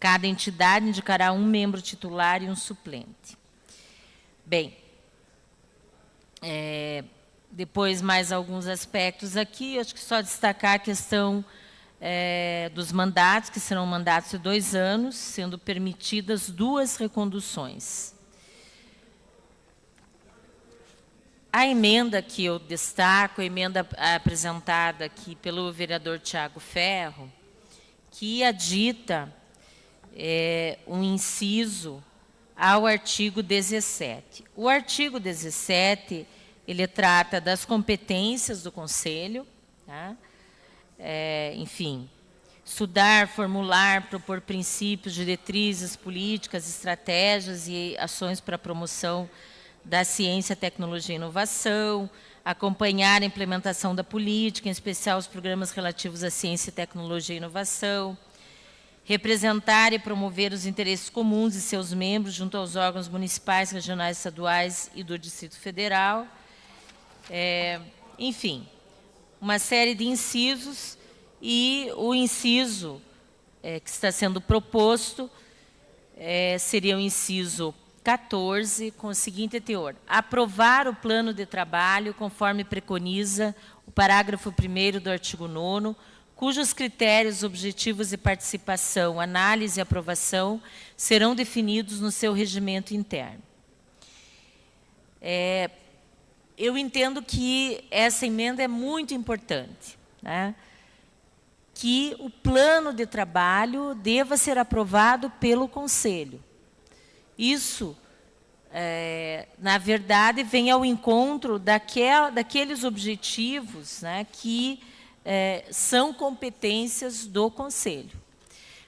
Speaker 8: Cada entidade indicará um membro titular e um suplente. Bem, depois mais alguns aspectos aqui, acho que só destacar a questão dos mandatos, que serão mandatos de 2 anos, sendo permitidas 2 reconduções. A emenda que eu destaco, a emenda apresentada aqui pelo vereador Tiago Ferro, que adita um inciso ao artigo 17. O artigo 17, ele trata das competências do Conselho, tá? Enfim, estudar, formular, propor princípios, diretrizes, políticas, estratégias e ações para a promoção da ciência, tecnologia e inovação, acompanhar a implementação da política, em especial os programas relativos à ciência, tecnologia e inovação, representar e promover os interesses comuns de seus membros junto aos órgãos municipais, regionais, estaduais e do Distrito Federal. Enfim, uma série de incisos, e o inciso que está sendo proposto seria o inciso 14, com o seguinte teor: aprovar o plano de trabalho conforme preconiza o parágrafo 1º do artigo 9º, cujos critérios, objetivos de participação, análise e aprovação serão definidos no seu regimento interno. Eu entendo que essa emenda é muito importante, né? Que o plano de trabalho deva ser aprovado pelo Conselho. Isso, na verdade, vem ao encontro daqueles objetivos, né, que são competências do Conselho.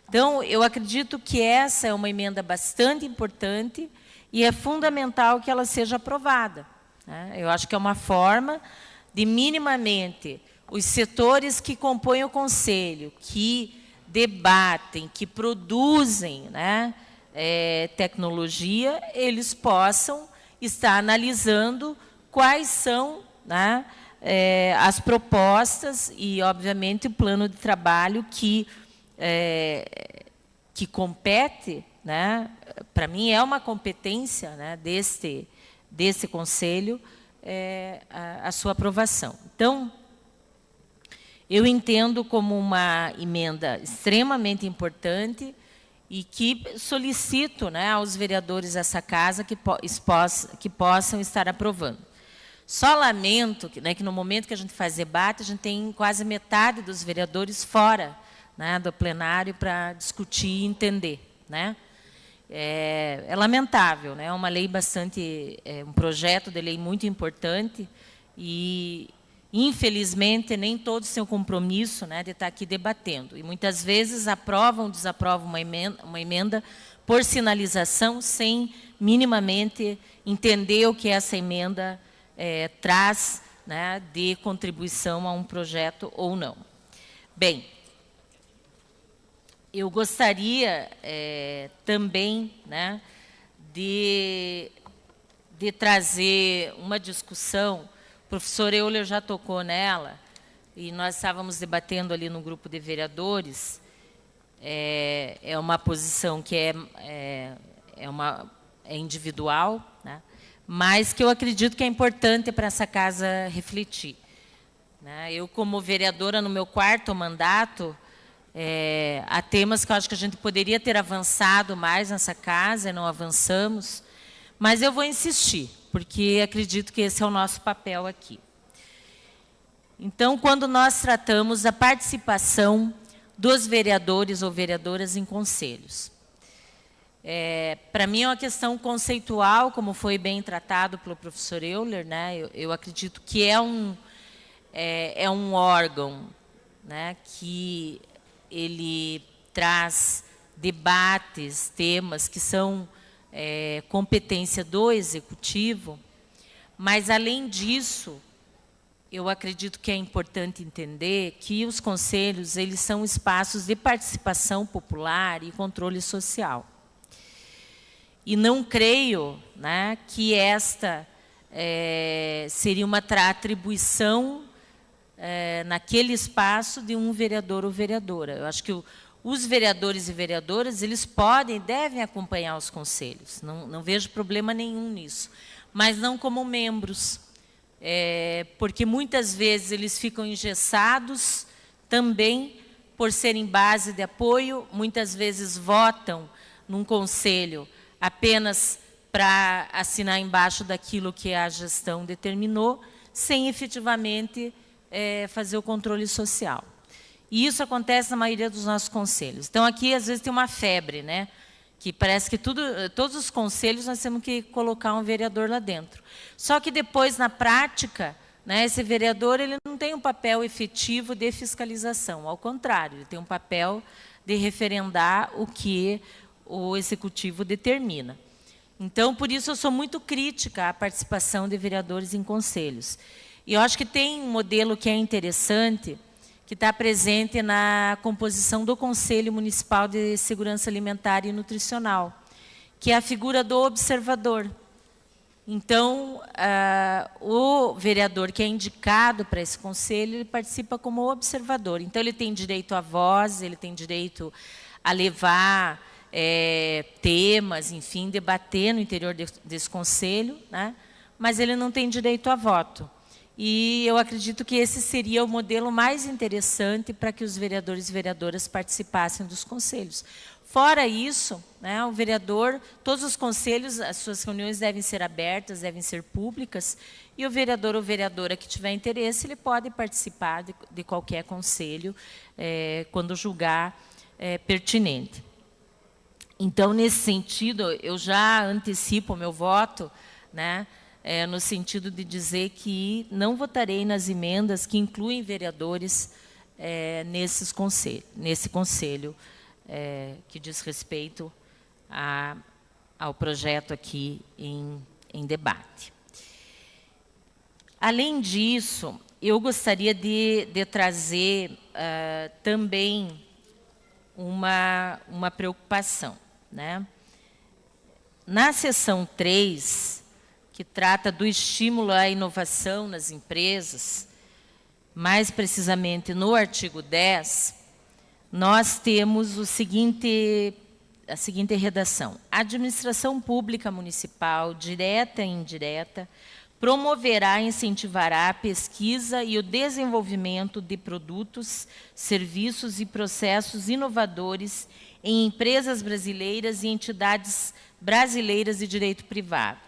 Speaker 8: Então, eu acredito que essa é uma emenda bastante importante e é fundamental que ela seja aprovada, né? Eu acho que é uma forma de, minimamente, os setores que compõem o Conselho, que debatem, que produzem, né, tecnologia, eles possam estar analisando quais são, né, as propostas e, obviamente, o plano de trabalho que compete, né, para mim é uma competência, né, desse Conselho, a sua aprovação. Então, eu entendo como uma emenda extremamente importante e que solicito, né, aos vereadores dessa casa que possam estar aprovando. Só lamento que, né, que no momento que a gente faz debate, a gente tem quase metade dos vereadores fora, né, do plenário para discutir e entender, né? É lamentável, né? É uma lei bastante, um projeto de lei muito importante e, infelizmente, nem todos têm o compromisso, né, de estar aqui debatendo. E muitas vezes aprovam ou desaprovam uma emenda por sinalização, sem minimamente entender o que essa emenda traz, né, de contribuição a um projeto ou não. Bem, eu gostaria também, né, de de trazer uma discussão, o professor Euler já tocou nela, e nós estávamos debatendo ali no grupo de vereadores. É uma posição que é individual, né? Mas que eu acredito que é importante para essa casa refletir, né? Eu, como vereadora no meu 4º mandato, há temas que eu acho que a gente poderia ter avançado mais nessa casa, e não avançamos, mas eu vou insistir, porque acredito que esse é o nosso papel aqui. Então, quando nós tratamos da participação dos vereadores ou vereadoras em conselhos, para mim é uma questão conceitual, como foi bem tratado pelo professor Euler, né? Eu acredito que é um órgão, né, que ele traz debates, temas que são competência do executivo, mas, além disso, eu acredito que é importante entender que os conselhos, eles são espaços de participação popular e controle social. E não creio, né, que esta seria uma atribuição naquele espaço de um vereador ou vereadora. Eu acho que os vereadores e vereadoras, eles podem e devem acompanhar os conselhos. Não vejo problema nenhum nisso. Mas não como membros. Porque muitas vezes eles ficam engessados também por serem base de apoio, muitas vezes votam num conselho apenas para assinar embaixo daquilo que a gestão determinou, sem efetivamente fazer o controle social. E isso acontece na maioria dos nossos conselhos. Então, aqui, às vezes, tem uma febre, né? Que parece que todos os conselhos nós temos que colocar um vereador lá dentro. Só que depois, na prática, né, esse vereador ele não tem um papel efetivo de fiscalização. Ao contrário, ele tem um papel de referendar o que o executivo determina. Então, por isso, eu sou muito crítica à participação de vereadores em conselhos. E eu acho que tem um modelo que é interessante, que está presente na composição do Conselho Municipal de Segurança Alimentar e Nutricional, que é a figura do observador. Então, o vereador que é indicado para esse conselho, ele participa como observador. Então, ele tem direito à voz, ele tem direito a levar temas, enfim, debater no interior desse conselho, né? Mas ele não tem direito a voto. E eu acredito que esse seria o modelo mais interessante para que os vereadores e vereadoras participassem dos conselhos. Fora isso, né, o vereador, todos os conselhos, as suas reuniões devem ser abertas, devem ser públicas, e o vereador ou vereadora que tiver interesse, ele pode participar de qualquer conselho, quando julgar pertinente. Então, nesse sentido, eu já antecipo o meu voto, né, no sentido de dizer que não votarei nas emendas que incluem vereadores nesse conselho que diz respeito ao projeto aqui em debate. Além disso, eu gostaria de trazer também uma preocupação, né? Na seção 3, que trata do estímulo à inovação nas empresas, mais precisamente no artigo 10, nós temos a seguinte redação. A administração pública municipal, direta e indireta, promoverá e incentivará a pesquisa e o desenvolvimento de produtos, serviços e processos inovadores em empresas brasileiras e entidades brasileiras de direito privado,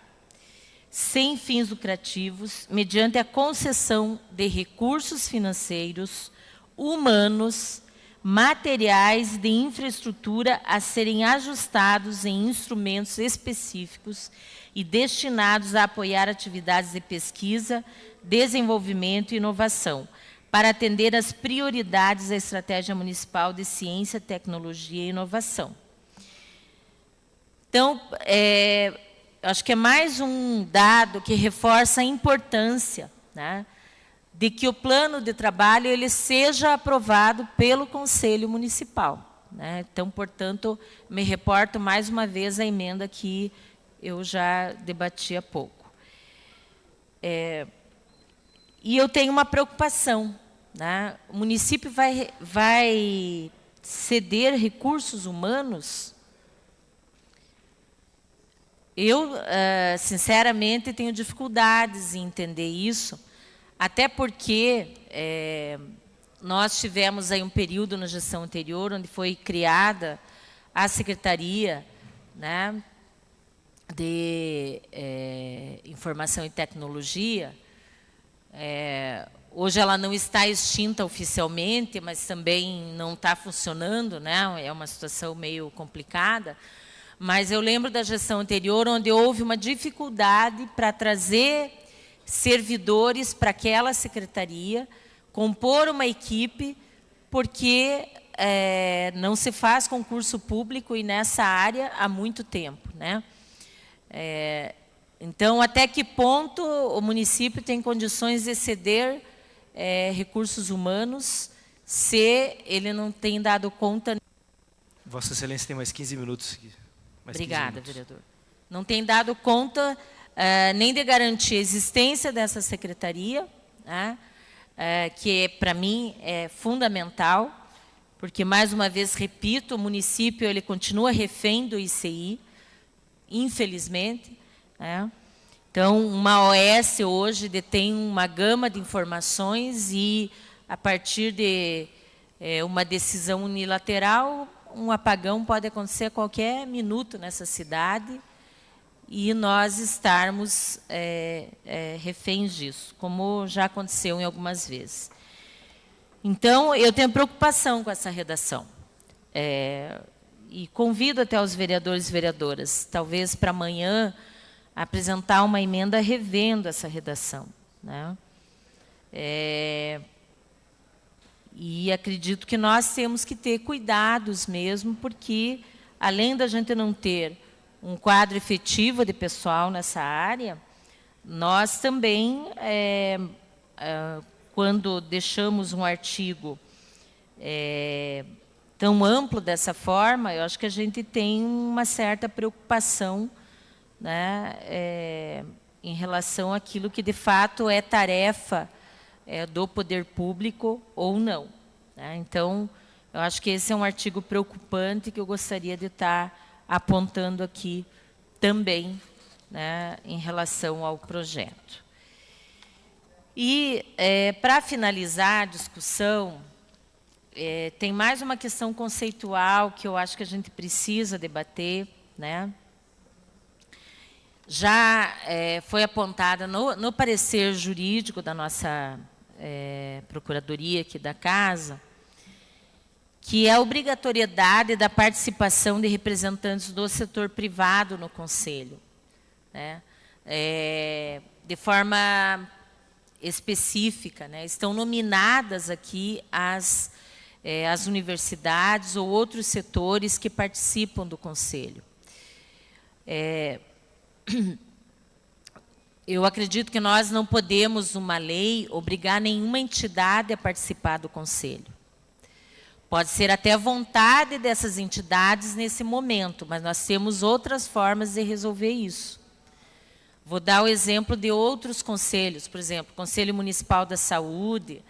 Speaker 8: sem fins lucrativos, mediante a concessão de recursos financeiros, humanos, materiais de infraestrutura a serem ajustados em instrumentos específicos e destinados a apoiar atividades de pesquisa, desenvolvimento e inovação, para atender às prioridades da Estratégia Municipal de Ciência, Tecnologia e Inovação. Então, acho que é mais um dado que reforça a importância, né, de que o plano de trabalho ele seja aprovado pelo Conselho Municipal, né? Então, portanto, me reporto mais uma vez à emenda que eu já debati há pouco. E eu tenho uma preocupação, né? O município vai ceder recursos humanos? Eu, sinceramente, tenho dificuldades em entender isso, até porque nós tivemos aí um período na gestão anterior onde foi criada a Secretaria, né, de Informação e Tecnologia. Hoje ela não está extinta oficialmente, mas também não está funcionando, né? É uma situação meio complicada. Mas eu lembro da gestão anterior, onde houve uma dificuldade para trazer servidores para aquela secretaria, compor uma equipe, porque não se faz concurso público e nessa área há muito tempo, né? Então, até que ponto o município tem condições de ceder recursos humanos se ele não tem dado conta...
Speaker 2: Vossa Excelência tem mais 15 minutos.
Speaker 8: Obrigada, vereador. Não tem dado conta nem de garantir a existência dessa secretaria, né, que para mim é fundamental, porque, mais uma vez, repito, o município ele continua refém do ICI, infelizmente, né? Então, uma OS hoje detém uma gama de informações e, a partir de uma decisão unilateral, um apagão pode acontecer a qualquer minuto nessa cidade e nós estarmos reféns disso, como já aconteceu em algumas vezes. Então, eu tenho preocupação com essa redação. E convido até os vereadores e vereadoras, talvez para amanhã, apresentar uma emenda revendo essa redação, né? E acredito que nós temos que ter cuidados mesmo, porque, além da gente não ter um quadro efetivo de pessoal nessa área, nós também, quando deixamos um artigo tão amplo dessa forma, eu acho que a gente tem uma certa preocupação, né, em relação àquilo que, de fato, é tarefa do poder público ou não, né? Então, eu acho que esse é um artigo preocupante que eu gostaria de estar apontando aqui também, né, em relação ao projeto. E, para finalizar a discussão, tem mais uma questão conceitual que eu acho que a gente precisa debater, né? Já foi apontada no parecer jurídico da nossa Procuradoria aqui da Casa, que é a obrigatoriedade da participação de representantes do setor privado no Conselho, né? De forma específica, né? Estão nominadas aqui as universidades ou outros setores que participam do Conselho. Eu acredito que nós não podemos, numa lei, obrigar nenhuma entidade a participar do Conselho. Pode ser até a vontade dessas entidades nesse momento, mas nós temos outras formas de resolver isso. Vou dar o exemplo de outros conselhos, por exemplo, Conselho Municipal da Saúde.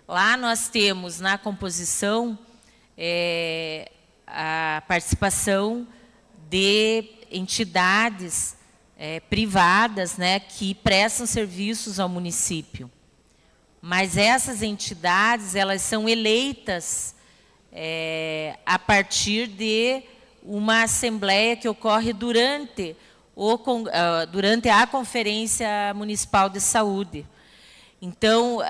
Speaker 8: Lá nós temos, na composição, a participação de entidades privadas, né, que prestam serviços ao município. Mas essas entidades, elas são eleitas a partir de uma assembleia que ocorre durante a Conferência Municipal de Saúde. Então,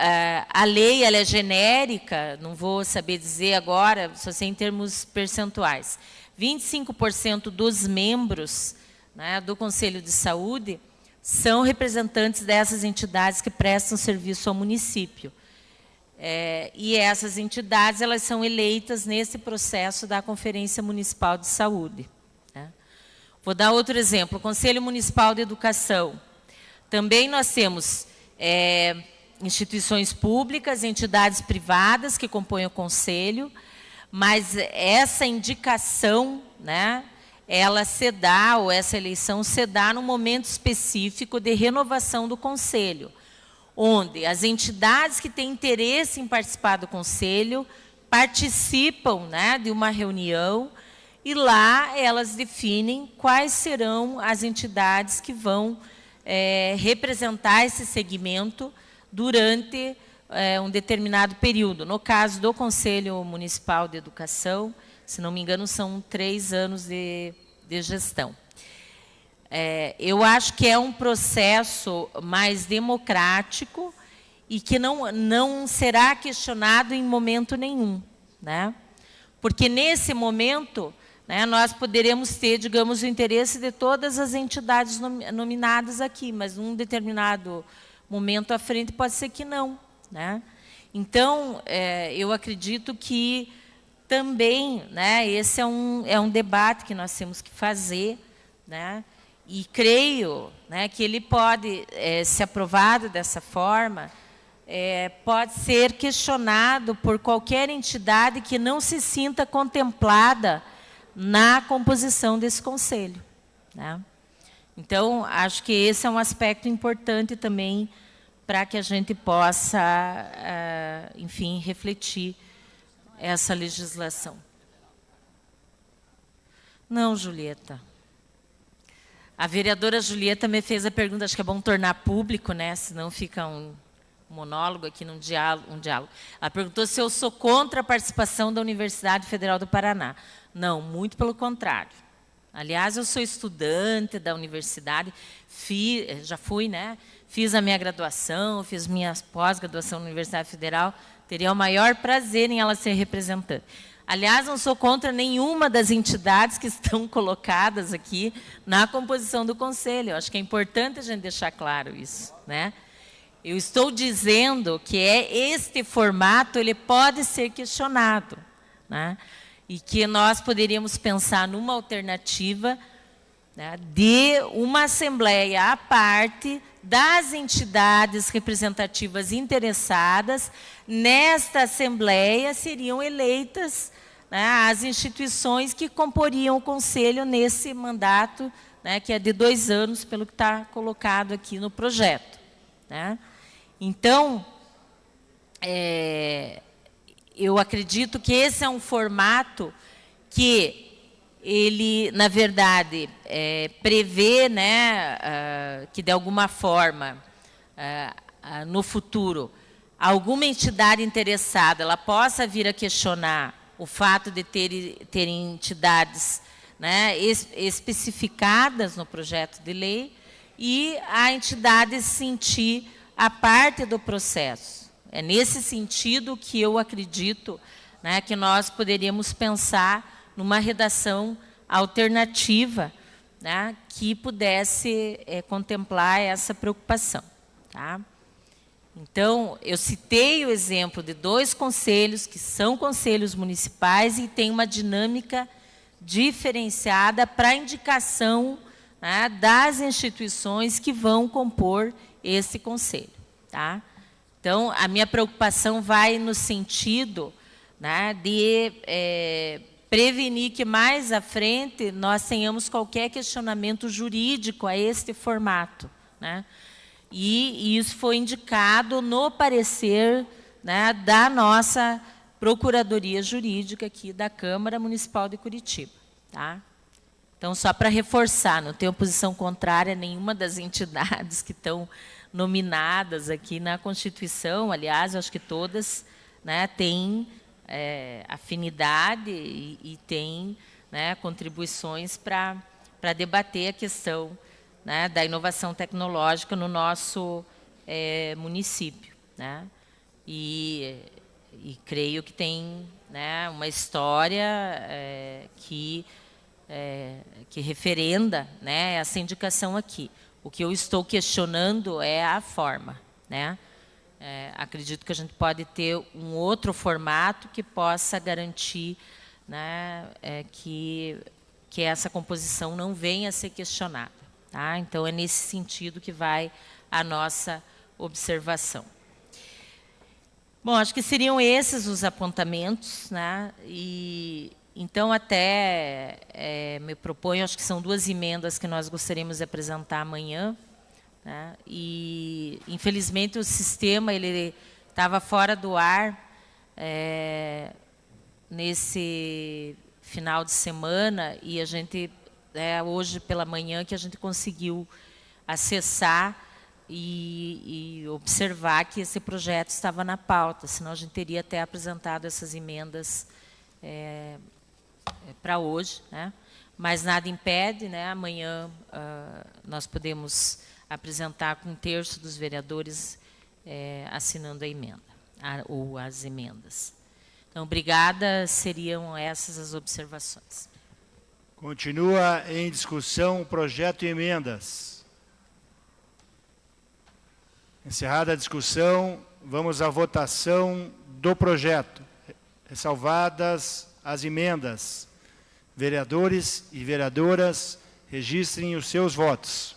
Speaker 8: a lei ela é genérica, não vou saber dizer agora, só sei em termos percentuais. 25% dos membros, né, do Conselho de Saúde são representantes dessas entidades que prestam serviço ao município. E essas entidades elas são eleitas nesse processo da Conferência Municipal de Saúde, né? Vou dar outro exemplo, o Conselho Municipal de Educação. Também nós temos instituições públicas, entidades privadas que compõem o Conselho, mas essa indicação, né, ela se dá, ou essa eleição se dá num momento específico de renovação do Conselho, onde as entidades que têm interesse em participar do Conselho participam, né, de uma reunião, e lá elas definem quais serão as entidades que vão representar esse segmento durante um determinado período. No caso do Conselho Municipal de Educação, se não me engano, são 3 anos de gestão. Eu acho que é um processo mais democrático e que não será questionado em momento nenhum, né? Porque, nesse momento, né, nós poderemos ter, digamos, o interesse de todas as entidades nominadas aqui, mas num determinado momento à frente pode ser que não, né? Então, eu acredito que também, né, esse é um debate que nós temos que fazer, né? E creio, né, que ele pode, se aprovado dessa forma, pode ser questionado por qualquer entidade que não se sinta contemplada na composição desse conselho, né? Então, acho que esse é um aspecto importante também para que a gente possa, enfim, refletir essa legislação. Não, Julieta. A vereadora Julieta me fez a pergunta, acho que é bom tornar público, né? Senão fica um monólogo aqui, um diálogo. Ela perguntou se eu sou contra a participação da Universidade Federal do Paraná. Não, muito pelo contrário. Aliás, eu sou estudante da universidade, já fui, né? Fiz a minha graduação, fiz minha pós-graduação na Universidade Federal, teria o maior prazer em ela ser representante. Aliás, não sou contra nenhuma das entidades que estão colocadas aqui na composição do Conselho. Eu acho que é importante a gente deixar claro isso, né? Eu estou dizendo que este formato ele pode ser questionado, né? E que nós poderíamos pensar numa alternativa, né, de uma assembleia à parte das entidades representativas interessadas. Nesta assembleia seriam eleitas, né, as instituições que comporiam o Conselho nesse mandato, né, que é de 2 anos, pelo que está colocado aqui no projeto, né? Então, eu acredito que esse é um formato que ele, na verdade, prevê, né, que, de alguma forma, no futuro, alguma entidade interessada ela possa vir a questionar o fato de ter entidades, né, especificadas no projeto de lei, e a entidade sentir a parte do processo. É nesse sentido que eu acredito, né, que nós poderíamos pensar numa redação alternativa, né, que pudesse contemplar essa preocupação, tá? Então, eu citei o exemplo de 2 conselhos, que são conselhos municipais e tem uma dinâmica diferenciada para a indicação, né, das instituições que vão compor esse conselho, tá? Então, a minha preocupação vai no sentido, né, de prevenir que mais à frente nós tenhamos qualquer questionamento jurídico a este formato, né? E isso foi indicado no parecer, né, da nossa Procuradoria Jurídica aqui da Câmara Municipal de Curitiba, tá? Então, só para reforçar, não tenho posição contrária a nenhuma das entidades que estão nominadas aqui na Constituição. Aliás, eu acho que todas, né, têm afinidade e têm, né, contribuições para debater a questão, né, da inovação tecnológica no nosso município, né? E creio que tem, né, uma história que referenda, né, essa indicação aqui. O que eu estou questionando é a forma, né? Acredito que a gente pode ter um outro formato que possa garantir, né, que essa composição não venha a ser questionada, tá? Então, é nesse sentido que vai a nossa observação. Bom, acho que seriam esses os apontamentos, né? E Então, até me proponho, acho que são 2 emendas que nós gostaríamos de apresentar amanhã, né? E, infelizmente, o sistema ele estava fora do ar nesse final de semana, e a gente, hoje pela manhã, que a gente conseguiu acessar e observar que esse projeto estava na pauta, senão a gente teria até apresentado essas emendas para hoje, né? Mas nada impede, né? Amanhã nós podemos apresentar com 1/3 dos vereadores assinando a emenda, ou as emendas. Então, obrigada, seriam essas as observações.
Speaker 2: Continua em discussão o projeto e emendas. Encerrada a discussão, vamos à votação do projeto. Ressalvadas as emendas. Vereadores e vereadoras, registrem os seus votos.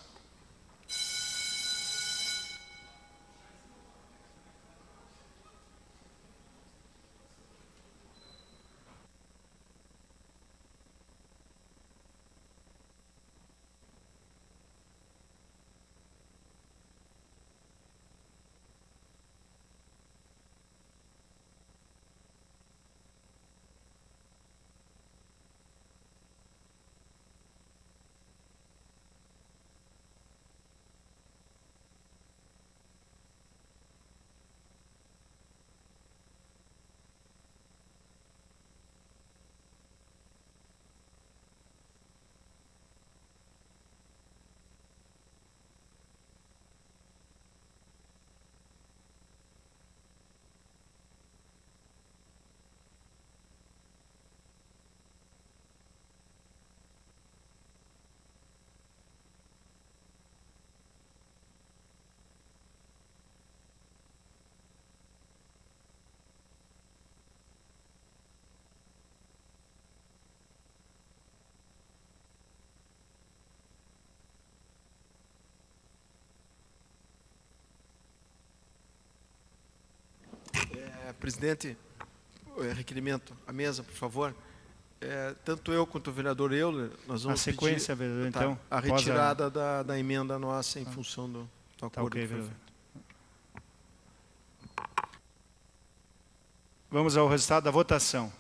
Speaker 5: Presidente, requerimento à mesa, por favor. Tanto eu quanto o vereador Euler, nós vamos
Speaker 2: sequência,
Speaker 5: pedir,
Speaker 2: vereador, então,
Speaker 5: a retirada da emenda nossa em função do acordo.
Speaker 2: Ok, vereador. Vamos ao resultado da votação.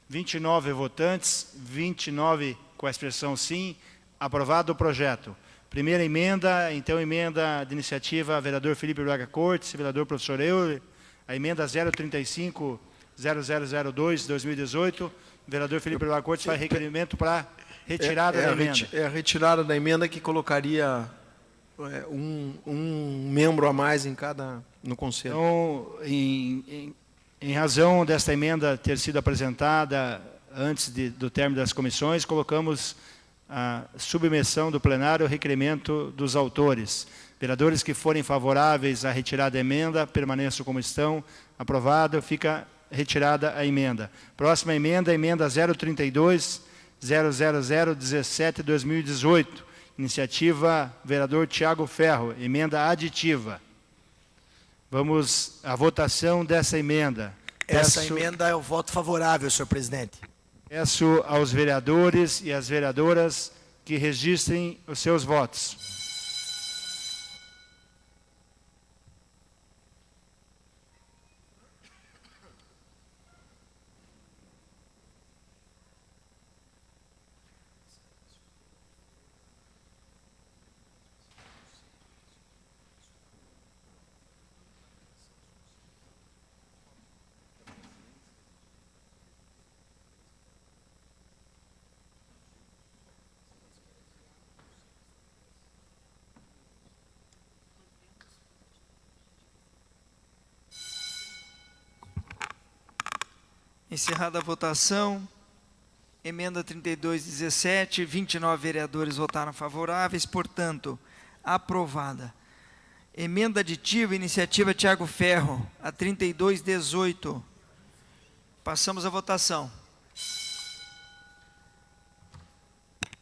Speaker 2: 29 votantes, 29 com a expressão sim, aprovado o projeto. Primeira emenda, então, emenda de iniciativa, vereador Felipe Braga Cortes, vereador professor Euler, a emenda 035-0002-2018, vereador Felipe Braga Cortes faz requerimento para retirada da emenda.
Speaker 5: A retirada da emenda que colocaria um membro a mais no Conselho.
Speaker 2: Então, em razão desta emenda ter sido apresentada antes do término das comissões, colocamos a submissão do plenário ao requerimento dos autores. Vereadores que forem favoráveis à retirada da emenda, permaneçam como estão. Aprovado, fica retirada a emenda. Próxima emenda, emenda 032-00017-2018. Iniciativa vereador Tiago Ferro, emenda aditiva. Vamos à votação dessa emenda.
Speaker 9: Essa emenda é o voto favorável, senhor presidente.
Speaker 2: Peço aos vereadores e às vereadoras que registrem os seus votos.
Speaker 10: Encerrada a votação, emenda 3217, 29 vereadores votaram favoráveis, portanto, aprovada. Emenda aditiva, iniciativa Tiago Ferro, a 3218. Passamos à votação.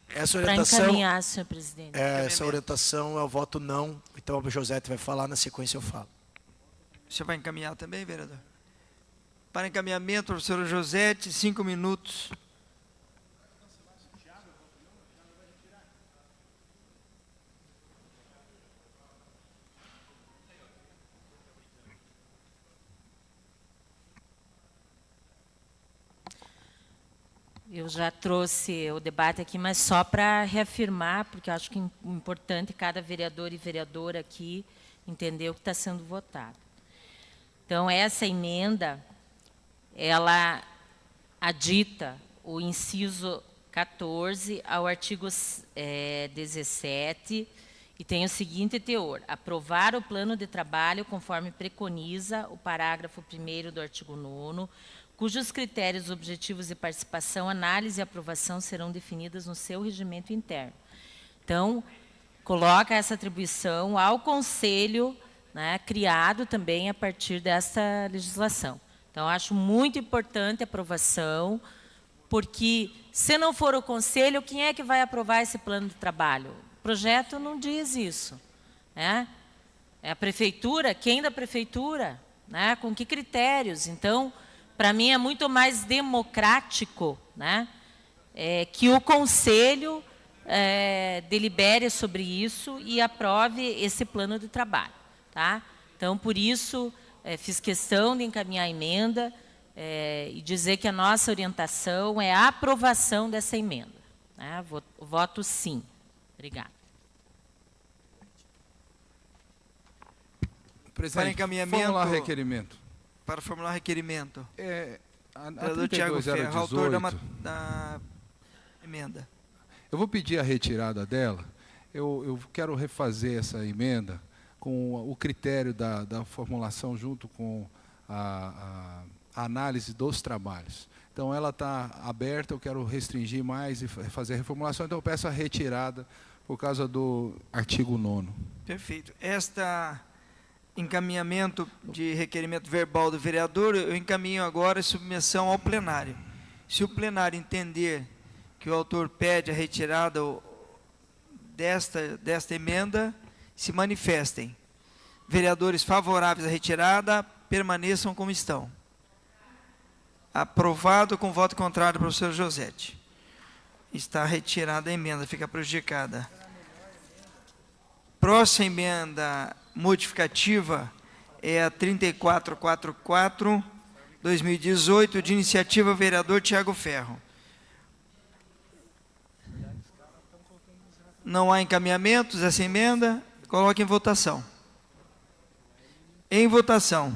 Speaker 9: Essa
Speaker 8: Para
Speaker 9: orientação,
Speaker 8: encaminhar, senhor presidente.
Speaker 9: essa orientação é o voto não, então o José vai falar, na sequência eu falo.
Speaker 10: O senhor vai encaminhar também, vereador? Para encaminhamento, professora Josete, 5 minutos.
Speaker 8: Eu já trouxe o debate aqui, mas só para reafirmar, porque eu acho que é importante cada vereador e vereadora aqui entender o que está sendo votado. Então, essa emenda, ela adita o inciso 14 ao artigo 17 e tem o seguinte teor: aprovar o plano de trabalho conforme preconiza o parágrafo 1º do artigo 9º, cujos critérios, objetivos de participação, análise e aprovação serão definidas no seu regimento interno. Então, coloca essa atribuição ao Conselho, né, criado também a partir desta legislação. Então, acho muito importante a aprovação, porque, se não for o Conselho, quem é que vai aprovar esse plano de trabalho? O projeto não diz isso, né? É a Prefeitura, quem da Prefeitura, né? Com que critérios? Então, para mim, é muito mais democrático, né, que o Conselho delibere sobre isso e aprove esse plano de trabalho. Tá? Então, por isso, fiz questão de encaminhar a emenda e dizer que a nossa orientação é a aprovação dessa emenda. Né? Voto sim. Obrigada.
Speaker 3: Presidente,
Speaker 10: para encaminhamento,
Speaker 3: formular requerimento.
Speaker 10: Para formular requerimento.
Speaker 3: A
Speaker 10: vereador Tiago Ferro, autor da emenda.
Speaker 3: Eu vou pedir a retirada dela. Eu quero refazer essa emenda com o critério da formulação junto com a análise dos trabalhos. Então, ela está aberta, eu quero restringir mais e fazer a reformulação, então eu peço a retirada por causa do artigo 9º.
Speaker 10: Perfeito. Encaminhamento de requerimento verbal do vereador, eu encaminho agora a submissão ao plenário. Se o plenário entender que o autor pede a retirada desta emenda, se manifestem. Vereadores favoráveis à retirada, permaneçam como estão. Aprovado com voto contrário do professor Josete. Está retirada a emenda, fica prejudicada. Próxima emenda modificativa é a 3444, 2018, de iniciativa vereador Tiago Ferro. Não há encaminhamentos essa emenda, coloque em votação. Em votação.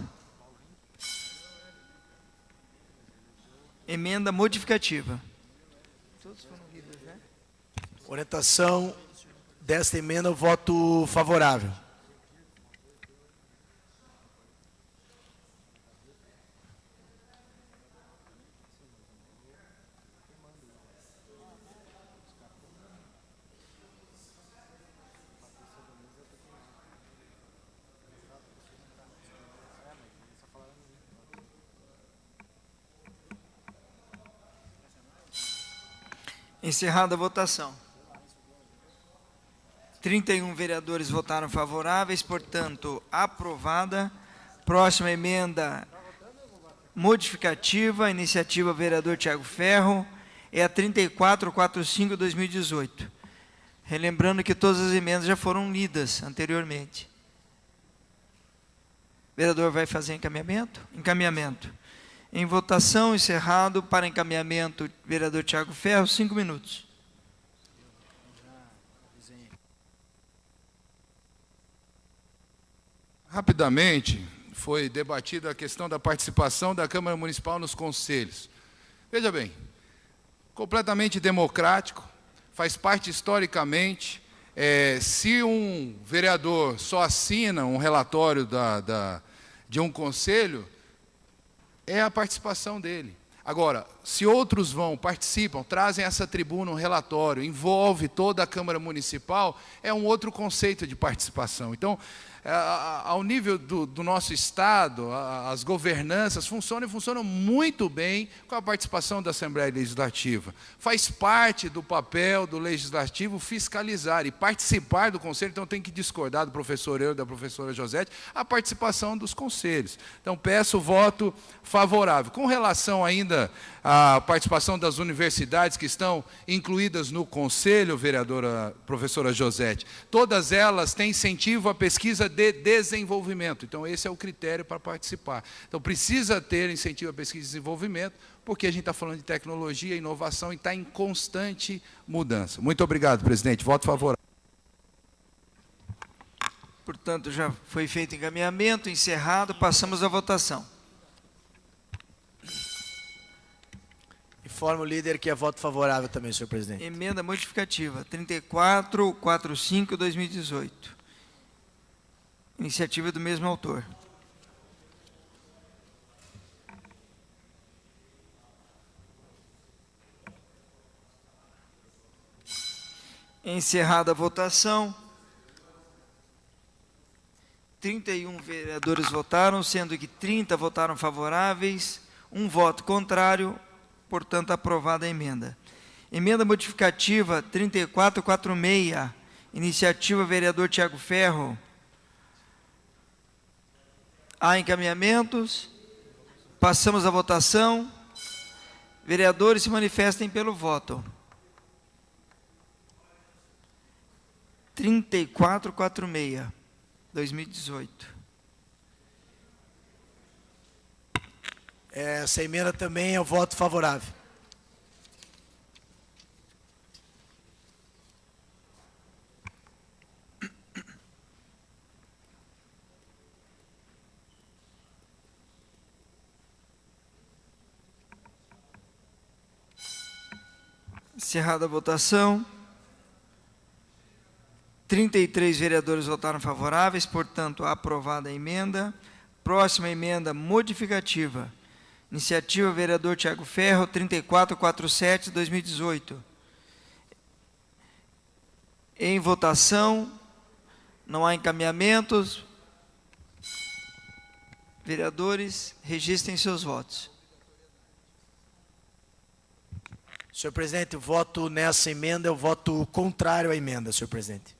Speaker 10: Emenda modificativa. Todos foram lidos, né?
Speaker 9: Orientação desta emenda, voto favorável.
Speaker 10: Encerrada a votação. 31 vereadores votaram favoráveis, portanto, aprovada. Próxima emenda modificativa, iniciativa vereador Tiago Ferro, é a 3445, 2018. Relembrando que todas as emendas já foram lidas anteriormente. O vereador vai fazer encaminhamento? Encaminhamento. Em votação, encerrado. Para encaminhamento, vereador Tiago Ferro, 5 minutos.
Speaker 3: Rapidamente, foi debatida a questão da participação da Câmara Municipal nos conselhos. Veja bem, completamente democrático, faz parte historicamente. Se um vereador só assina um relatório de um conselho, é a participação dele. Agora, se outros vão, participam, trazem essa tribuna, um relatório, envolve toda a Câmara Municipal, é um outro conceito de participação. Então, ao nível do nosso Estado, as governanças funcionam e funcionam muito bem com a participação da Assembleia Legislativa. Faz parte do papel do Legislativo fiscalizar e participar do Conselho, então tem que discordar do professor eu e da professora Josete, a participação dos conselhos. Então peço o voto favorável. Com relação ainda à participação das universidades que estão incluídas no Conselho, vereadora professora Josete, todas elas têm incentivo à pesquisa de desenvolvimento. Então, esse é o critério para participar. Então, precisa ter incentivo à pesquisa e desenvolvimento, porque a gente está falando de tecnologia, inovação e está em constante mudança. Muito obrigado, presidente. Voto favorável.
Speaker 10: Portanto, já foi feito encaminhamento, encerrado, passamos à votação.
Speaker 9: Informo o líder que é voto favorável também, senhor presidente.
Speaker 10: Emenda modificativa 3445/2018. Iniciativa do mesmo autor. Encerrada a votação. 31 vereadores votaram, sendo que 30 votaram favoráveis, 1 voto contrário, portanto, aprovada a emenda. Emenda modificativa 3446, iniciativa vereador Tiago Ferro. Há encaminhamentos. Passamos à votação. Vereadores, se manifestem pelo voto. 3446, 2018.
Speaker 9: Essa emenda também é o voto favorável.
Speaker 10: Encerrada a votação. 33 vereadores votaram favoráveis, portanto, aprovada a emenda. Próxima emenda modificativa. Iniciativa vereador Tiago Ferro, 3447, 2018. Em votação, não há encaminhamentos. Vereadores, registrem seus votos.
Speaker 9: Senhor presidente, o voto nessa emenda é o voto contrário à emenda, senhor presidente.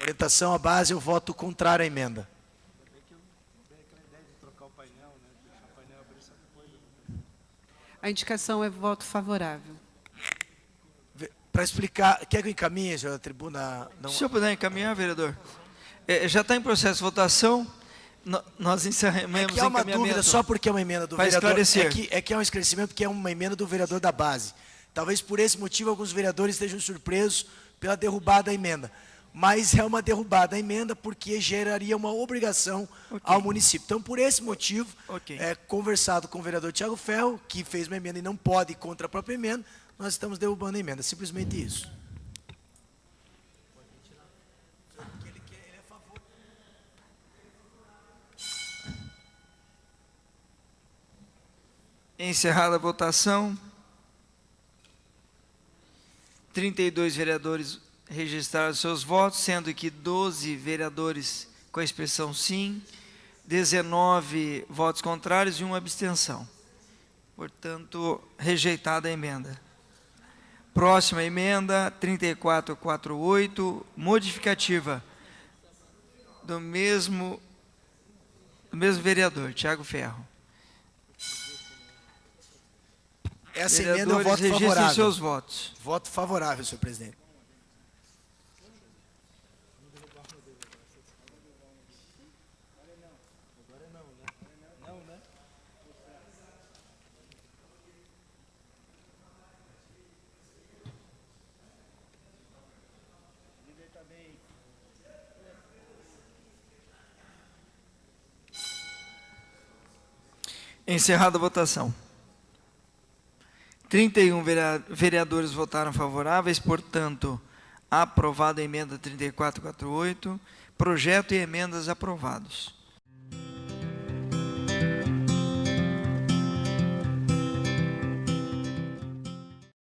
Speaker 9: Orientação à base, o voto contrário à emenda.
Speaker 11: A indicação é voto favorável.
Speaker 9: Para explicar, quer que eu encaminhe, senhor, a tribuna? Não...
Speaker 10: Se eu puder encaminhar, vereador. Já está em processo de votação, nós encerramos
Speaker 9: aqui há uma dúvida, só porque é uma emenda do vereador.
Speaker 10: Esclarecer.
Speaker 9: É que é um esclarecimento, porque é uma emenda do vereador da base. Talvez por esse motivo alguns vereadores estejam surpresos pela derrubada da emenda. Mas é uma derrubada da emenda porque geraria uma obrigação ao município. Então, por esse motivo, conversado com o vereador Tiago Ferro, que fez uma emenda e não pode ir contra a própria emenda, nós estamos derrubando a emenda. Simplesmente isso.
Speaker 10: Encerrada a votação. 32 vereadores registraram seus votos, sendo que 12 vereadores com a expressão sim, 19 votos contrários e 1 abstenção. Portanto, rejeitada a emenda. Próxima emenda, 3448, modificativa do mesmo vereador, Tiago Ferro.
Speaker 9: Essa emenda é o voto
Speaker 10: registrem
Speaker 9: favorável.
Speaker 10: Seus votos.
Speaker 9: Voto favorável, senhor presidente.
Speaker 10: Encerrada a votação. 31 vereadores votaram favoráveis, portanto, aprovada a emenda 3448, projeto e emendas aprovados.